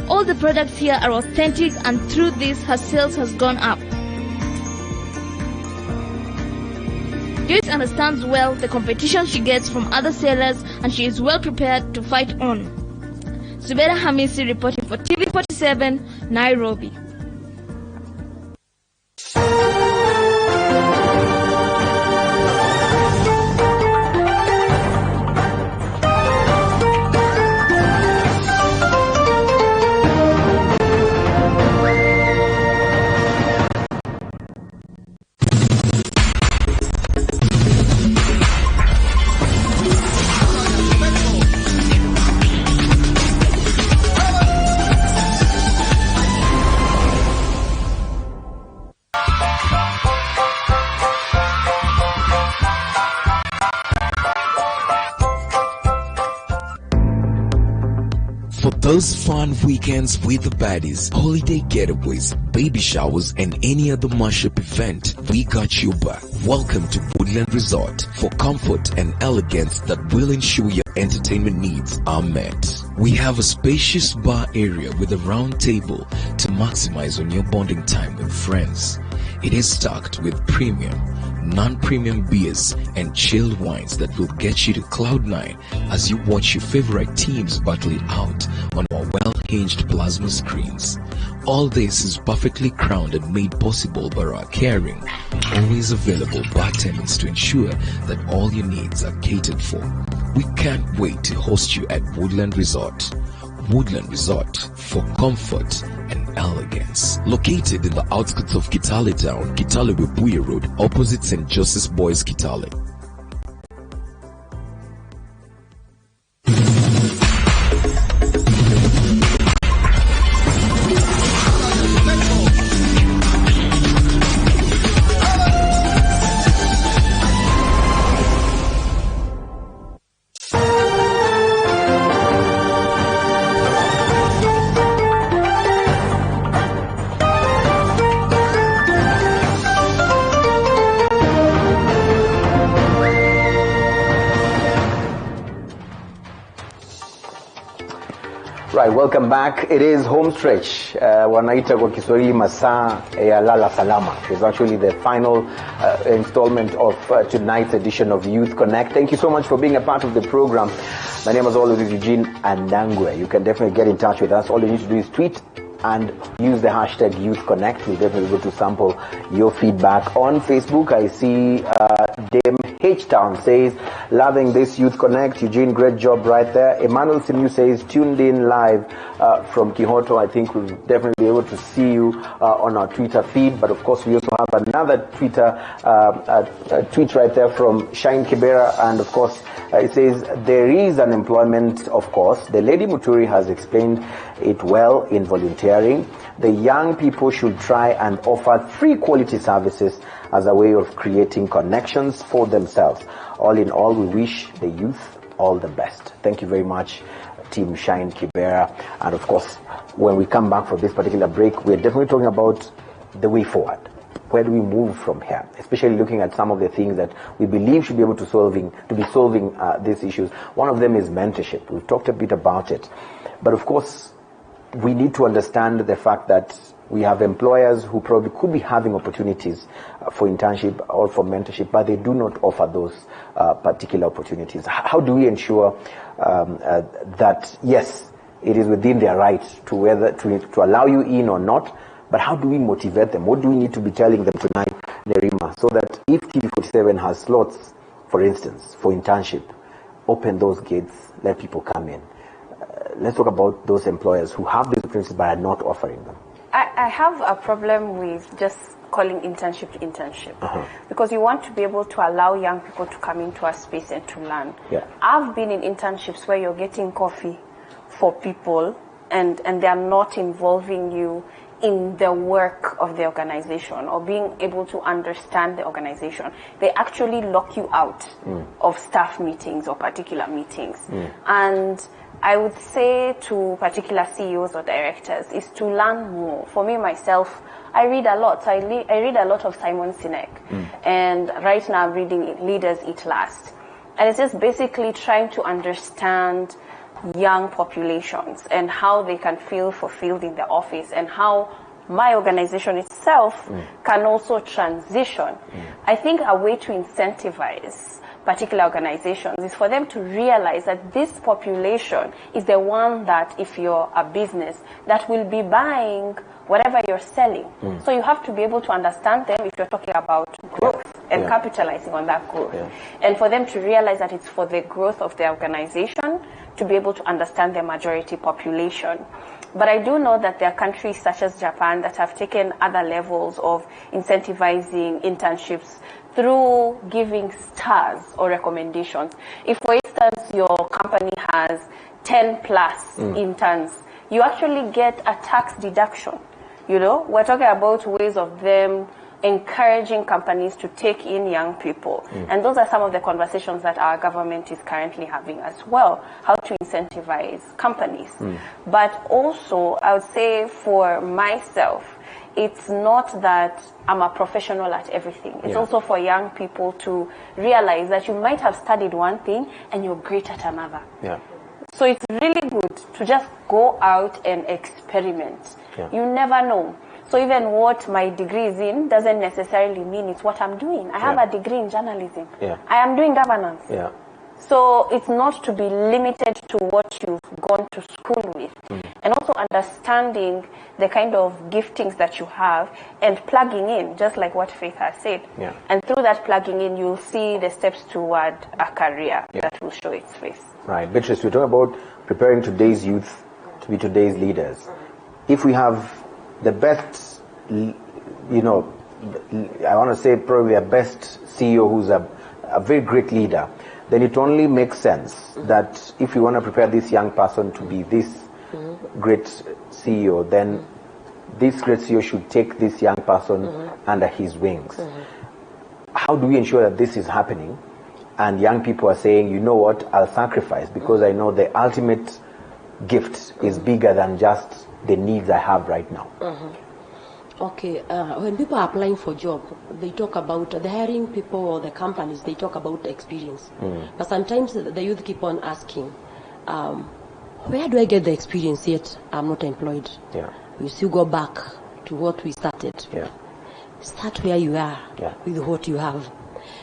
All the products here are authentic, and through this her sales has gone up. Joyce understands well the competition she gets from other sellers, and she is well prepared to fight on. Zubeda Hamisi reporting for TV47, Nairobi. Those fun weekends with the baddies, holiday getaways, baby showers, and any other mashup event, we got you back. Welcome to Woodland Resort for comfort and elegance that will ensure your entertainment needs are met. We have a spacious bar area with a round table to maximize on your bonding time with friends. It is stocked with premium, non-premium beers and chilled wines that will get you to cloud nine as you watch your favorite teams battle it out on our unhinged plasma screens. All this is perfectly crowned and made possible by our caring, always available bartenders to ensure that all your needs are catered for. We can't wait to host you at Woodland Resort. Woodland Resort for comfort and elegance. Located in the outskirts of Kitale Town, Kitale-Webuye Road, opposite St. Joseph's Boys Kitale. Right, welcome back. It is home stretch. Wanaita kwa Kiswahili masaa ya lala salama. It's actually the final installment of tonight's edition of Youth Connect. Thank you so much for being a part of the program. My name as always is Eugene Andangwe. You can definitely get in touch with us. All you need to do is tweet and use the hashtag Youth Connect. We'll definitely go to sample your feedback. On Facebook, I see Dame H-Town says, loving this Youth Connect. Eugene, great job right there. Emmanuel Simu says, tuned in live from Kihoto. I think we'll definitely be able to see you on our Twitter feed. But of course, we also have another Twitter tweet right there from Shine Kibera. And of course, it says, there is unemployment, of course. The Lady Muturi has explained it well in volunteering. The young people should try and offer free quality services as a way of creating connections for themselves. All in all, we wish the youth all the best. Thank you very much, Team Shine Kibera. And of course, when we come back for this particular break, we're definitely talking about the way forward. Where do we move from here? Especially looking at some of the things that we believe should be able to be solving these issues. One of them is mentorship. We've talked a bit about it. But of course, we need to understand the fact that we have employers who probably could be having opportunities for internship or for mentorship, but they do not offer those particular opportunities. How do we ensure that, yes, it is within their right to whether to allow you in or not, but how do we motivate them? What do we need to be telling them tonight, Nerima, so that if TV47 has slots, for instance, for internship, open those gates, let people come in. Let's talk about those employers who have these opportunities but are not offering them. I have a problem with just calling internship because you want to be able to allow young people to come into a space and to learn. Yeah. I've been in internships where you're getting coffee for people and they are not involving you in the work of the organization or being able to understand the organization. They actually lock you out of staff meetings or particular meetings. And I would say to particular CEOs or directors is to learn more. For me, myself, I read a lot. I read a lot of Simon Sinek. And right now I'm reading Leaders Eat Last. And it's just basically trying to understand young populations and how they can feel fulfilled in the office and how my organization itself can also transition. I think a way to incentivize particular organizations is for them to realize that this population is the one that, if you're a business, that will be buying whatever you're selling. So you have to be able to understand them if you're talking about growth and capitalizing on that growth. And for them to realize that it's for the growth of the organization to be able to understand their majority population. But I do know that there are countries such as Japan that have taken other levels of incentivizing internships through giving stars or recommendations. If, for instance, your company has 10 plus interns, you actually get a tax deduction. You know, we're talking about ways of them encouraging companies to take in young people. And those are some of the conversations that our government is currently having as well, how to incentivize companies. But also, I would say for myself, it's not that I'm a professional at everything. It's also for young people to realize that you might have studied one thing and you're great at another. So it's really good to just go out and experiment. You never know. So even what my degree is in doesn't necessarily mean it's what I'm doing. I have a degree in journalism. I am doing governance. So it's not to be limited to what you've gone to school with. And also understanding the kind of giftings that you have and plugging in, just like what Faith has said. And through that plugging in, you'll see the steps toward a career that will show its face. Right. Beatrice, we talk about preparing today's youth to be today's leaders. If we have the best, I want to say probably a best CEO who's a very great leader, then it only makes sense that if you want to prepare this young person to be this great CEO, then this great CEO should take this young person under his wings. How do we ensure that this is happening and young people are saying, you know what, I'll sacrifice because I know the ultimate gift is bigger than just the needs I have right now? Okay, when people are applying for job, they talk about the hiring people or the companies, they talk about experience. But sometimes the youth keep on asking, where do I get the experience yet I'm not employed? We still go back to what we started. Start where you are with what you have.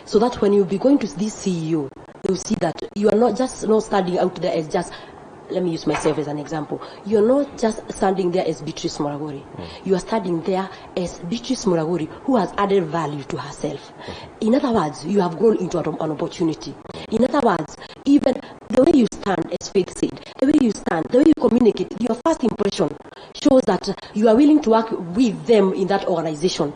So that when you be going to this CEO, you'll see that you are not standing out there as just, let me use myself as an example. You're not just standing there as Beatrice Muraguri. You are standing there as Beatrice Muraguri who has added value to herself. In other words, you have grown into an opportunity. In other words, even the way you stand, as Faith said, the way you stand, the way you communicate, your first impression shows that you are willing to work with them in that organization.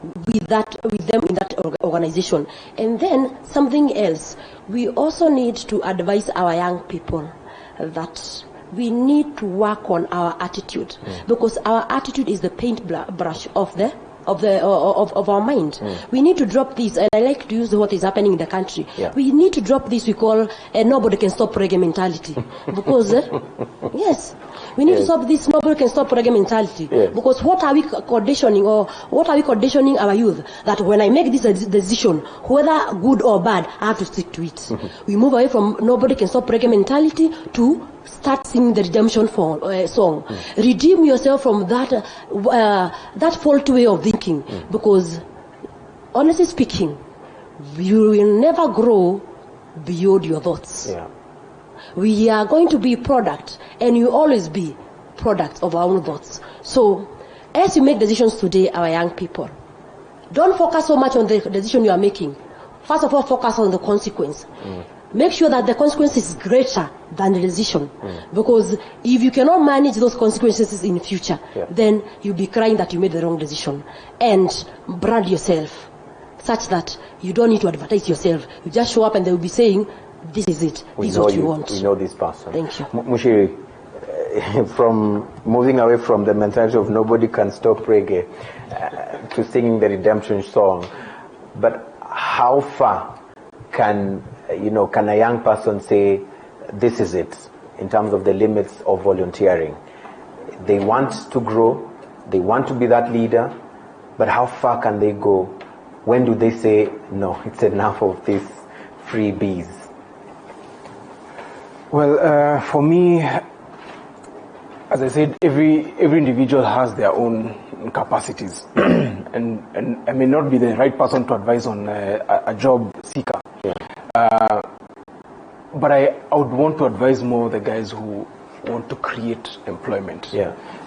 With them in that organization. And then something else, we also need to advise our young people that we need to work on our attitude, because our attitude is the paintbrush of our mind. We need to drop this, and I like to use what is happening in the country. We need to drop this we call nobody can stop reggae mentality, because yes, we need to stop this nobody can stop reggae mentality. Because what are we conditioning our youth? That when I make this decision, whether good or bad, I have to stick to it. We move away from nobody can stop reggae mentality to start singing the redemption song. Redeem yourself from that faulty way of thinking, because honestly speaking, you will never grow beyond your thoughts. We are going to be product, and you always be product of our own thoughts. So as you make decisions today, our young people, don't focus so much on the decision you are making. First of all, focus on the consequence. Make sure that the consequence is greater than the decision. Because if you cannot manage those consequences in the future, then you'll be crying that you made the wrong decision. And brand yourself such that you don't need to advertise yourself. You just show up and they'll be saying, this is it. This is what you want. We know this person. Thank you. Muchiri, from moving away from the mentality of nobody can stop reggae to singing the redemption song, but how far can a young person say this is it in terms of the limits of volunteering? They want to grow, they want to be that leader, but how far can they go? When do they say, no, it's enough of these freebies? Well, for me, as I said, every individual has their own capacities, and I may not be the right person to advise on a job seeker. But I would want to advise more the guys who want to create employment.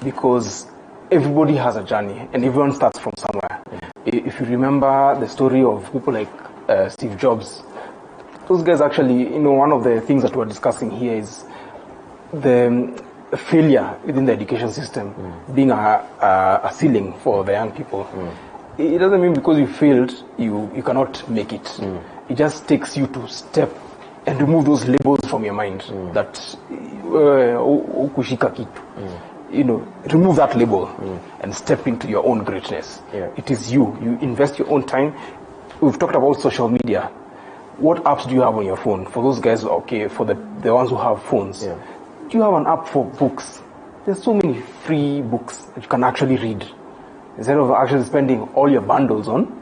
Because everybody has a journey, and everyone starts from somewhere. If you remember the story of people like Steve Jobs, those guys actually, one of the things that we're discussing here is the failure within the education system being a ceiling for the young people. It doesn't mean because you failed, you cannot make it. It just takes you to step and remove those labels from your mind that ukushika kitu. Remove that label and step into your own greatness. It is you. You invest your own time. We've talked about social media. What apps do you have on your phone? For those guys, okay, for the ones who have phones, do you have an app for books? There's so many free books that you can actually read. Instead of actually spending all your bundles on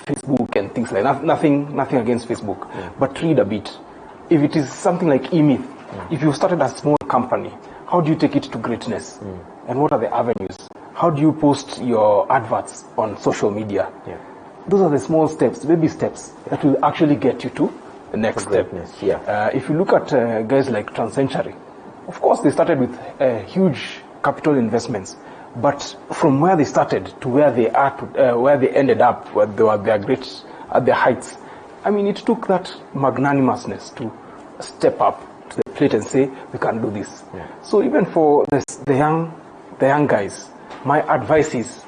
Facebook and things like that. Nothing against Facebook, but read a bit. If it is something like eMyth, if you started a small company, how do you take it to greatness? And what are the avenues? How do you post your adverts on social media? Those are the small steps, baby steps, that will actually get you to next step. Yeah. If you look at guys like Transcentury, of course they started with huge capital investments, but from where they started to where they are, where they ended up, where they were at their heights, I mean, it took that magnanimousness to step up to the plate and say, we can do this. Yeah. So even for the young guys, my advice is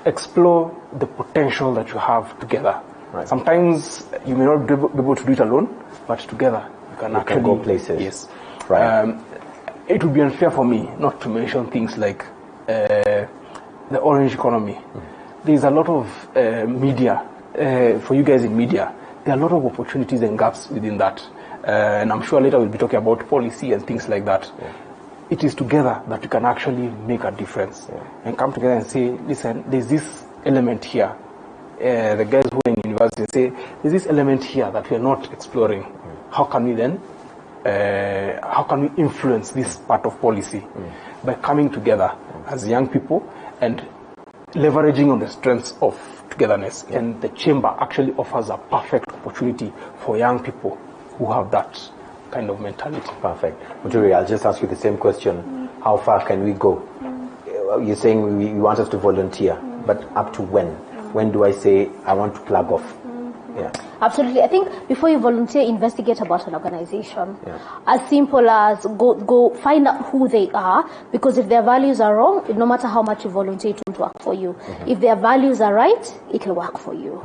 explore the potential that you have together. Right. Sometimes you may not be able to do it alone, but together you can actually go places. Yes. Right. It would be unfair for me not to mention things like the orange economy. There's a lot of media, for you guys in media, there are a lot of opportunities and gaps within that. And I'm sure later we'll be talking about policy and things like that. Yeah. It is together that we can actually make a difference and come together and say, listen, there's this element here. The guys who are in university say, there's this element here that we're not exploring. How can we then, how can we influence this part of policy? By coming together as young people and leveraging on the strengths of togetherness. And the chamber actually offers a perfect opportunity for young people who have that kind of mentality. Perfect. Muturi, I'll just ask you the same question. How far can we go? You're saying you want us to volunteer, but up to when? When do I say I want to plug off? Yeah. Absolutely. I think before you volunteer, investigate about an organization. As simple as go find out who they are, because if their values are wrong, no matter how much you volunteer, it won't work for you. If their values are right, it will work for you.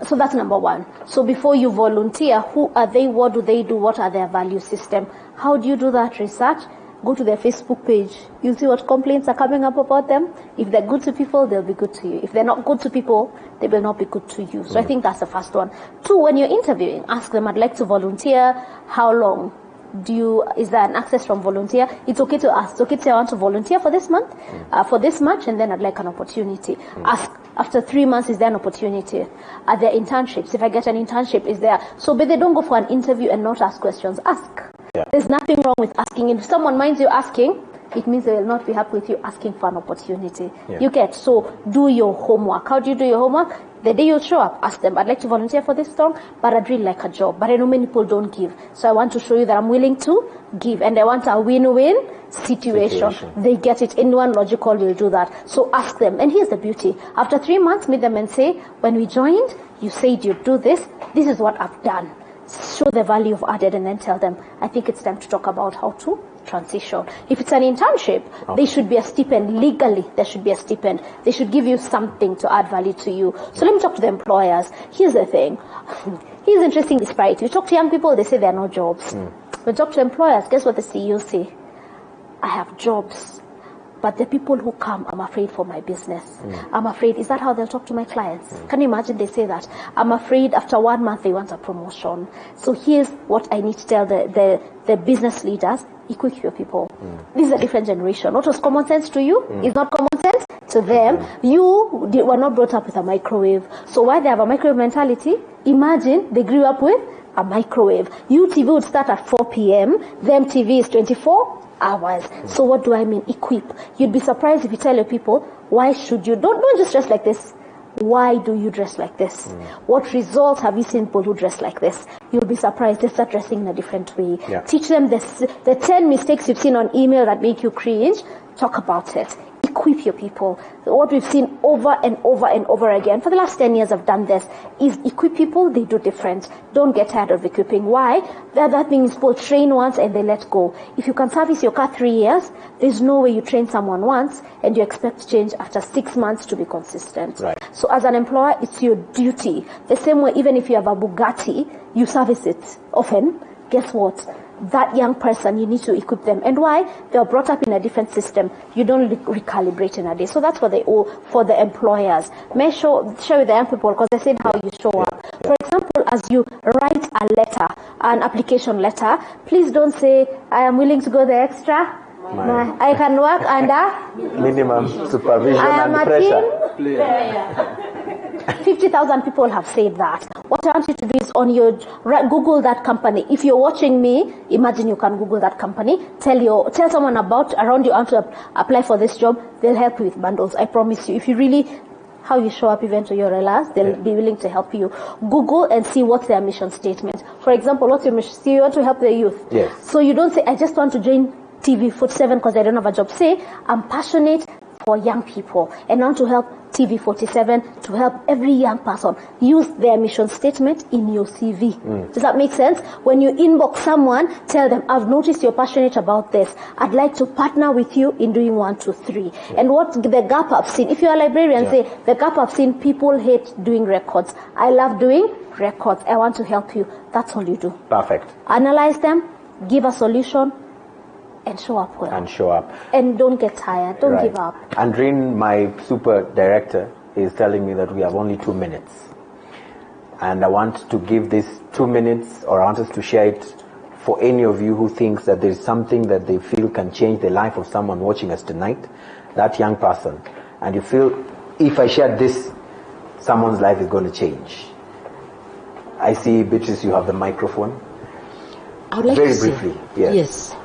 So that's number one. So before you volunteer, who are they? What do they do? What are their value system? How do you do that research? Go to their Facebook page. You'll see what complaints are coming up about them. If they're good to people, they'll be good to you. If they're not good to people, they will not be good to you. So I think that's the first one. Two, when you're interviewing, ask them, I'd like to volunteer. How long? Is there an access from volunteer? It's okay to ask. It's okay to say, I want to volunteer for this month, for this much, and then I'd like an opportunity. Ask, after 3 months, is there an opportunity? Are there internships? If I get an internship, is there? So, but they don't go for an interview and not ask questions. Ask. There's nothing wrong with asking. If someone minds you asking, it means they will not be happy with you asking for an opportunity. You get, so do your homework. How do you do your homework? The day you show up, ask them, I'd like to volunteer for this song, but I'd really like a job. But I know many people don't give. So I want to show you that I'm willing to give. And I want a win-win situation. They get it. Anyone logical will do that. So ask them. And here's the beauty. After 3 months, meet them and say, when we joined, you said you'd do this. This is what I've done. Show the value of added and then tell them, I think it's time to talk about how to transition. If it's an internship, there should be a stipend. Legally, there should be a stipend. They should give you something to add value to you. So let me talk to the employers. Here's the thing. Here's interesting disparity. You talk to young people, they say there are no jobs. When you talk to employers, guess what the CEOs say? I have jobs. But the people who come, I'm afraid for my business. I'm afraid. Is that how they'll talk to my clients? Can you imagine they say that? I'm afraid after 1 month they want a promotion. So here's what I need to tell the business leaders. Equip your people. This is a different generation. What was common sense to you is not common sense to them. You were not brought up with a microwave. So why they have a microwave mentality? Imagine they grew up with a microwave. TV would start at 4 p.m. Them TV is 24 hours. So what do I mean? Equip. You'd be surprised if you tell your people, why should you? Don't just dress like this. Why do you dress like this? What results have you seen people who dress like this? You'll be surprised. They start dressing in a different way. Teach them the 10 mistakes you've seen on email that make you cringe. Talk about it. Equip your people. What we've seen over and over and over again, for the last 10 years I've done this, is equip people, they do different. Don't get tired of equipping. Why? The other thing is people train once and they let go. If you can service your car 3 years, there's no way you train someone once and you expect change after 6 months to be consistent. So as an employer, it's your duty. The same way, even if you have a Bugatti, you service it often. Guess what? That young person, you need to equip them. And why? They are brought up in a different system. You don't recalibrate in a day. So that's for the employers. Make sure the young people, because I said how you show up. For example, as you write a letter, an application letter, please don't say, I am willing to go the extra. I can work under minimum supervision and pressure. 50,000 people have said that. What I want you to do is on your Google that company. If you're watching me, imagine you can Google that company. Tell someone around you want to apply for this job. They'll help you with bundles. I promise you. If you really how you show up even to your relatives. They'll be willing to help you. Google and see what's their mission statement. For example, what's your mission? So you want to help the youth. Yes. So you don't say, I just want to join TV47 because I don't have a job. Say, I'm passionate for young people and I want to help TV47 to help every young person. Use their mission statement in your CV. Does that make sense? When you inbox someone, tell them, I've noticed you're passionate about this. I'd like to partner with you in doing 1, 2, 3. And what the gap I've seen, if you're a librarian, say, the gap I've seen, people hate doing records. I love doing records. I want to help you. That's all you do. Perfect. Analyze them, give a solution, and show up well. And show up. And don't get tired. Don't give up. Andrine, my super director, is telling me that we have only 2 minutes. And I want to give this 2 minutes, or I want us to share it for any of you who thinks that there's something that they feel can change the life of someone watching us tonight, that young person. And you feel, if I share this, someone's life is going to change. I see, Beatrice, you have the microphone. I would like Very to say, briefly. Yes.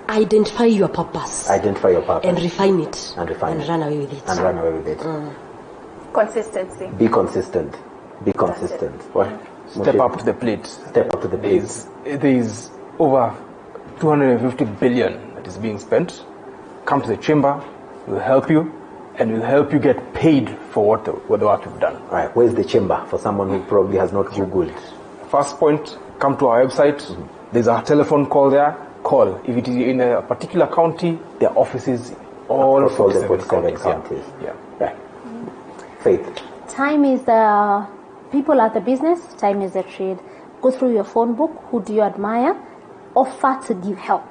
Identify your purpose. Identify your purpose. And refine it. And refine it. Run away with it. And run away with it. Consistency. Be consistent. Be consistent. What? Step up to the plate. Step up to the plate. There is over 250 billion that is being spent. Come to the chamber, we'll help you, and we'll help you get paid for what the work you've done. Right. Where's the chamber for someone who probably has not Googled? First point, come to our website. There's a telephone call there. Call. If it is in a particular county, there are offices all Across all the 47 counties. Yeah. Faith. Time is the people are the business. Time is the trade. Go through your phone book. Who do you admire? Offer to give help.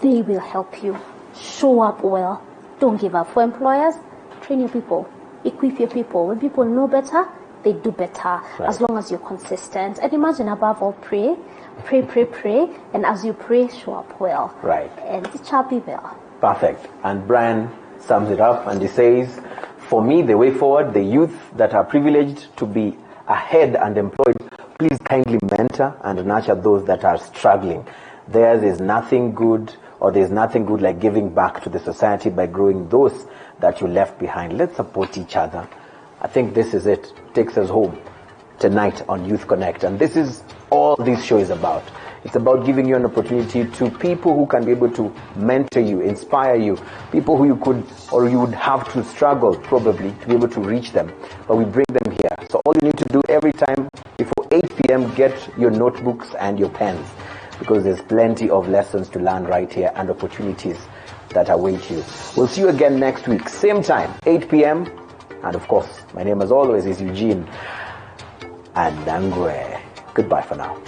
They will help you. Show up well. Don't give up. For employers, train your people. Equip your people. When people know better, they do better. Right. As long as you're consistent. And imagine above all, pray. Pray, pray, pray. And as you pray, show up well. Right. And it shall be well. Perfect. And Brian sums it up and he says, for me, the way forward, the youth that are privileged to be ahead and employed, please kindly mentor and nurture those that are struggling. Theirs is nothing good, or there's nothing good like giving back to the society by growing those that you left behind. Let's support each other. I think this is it. Takes us home tonight on Youth Connect. And this is all this show is about. It's about giving you an opportunity to people who can be able to mentor you, inspire you, people who you could or you would have to struggle probably to be able to reach them. But we bring them here. So all you need to do every time before 8 p.m., get your notebooks and your pens, because there's plenty of lessons to learn right here and opportunities that await you. We'll see you again next week, same time, 8 p.m. And of course, my name as always is Eugene and Nangwe. Goodbye for now.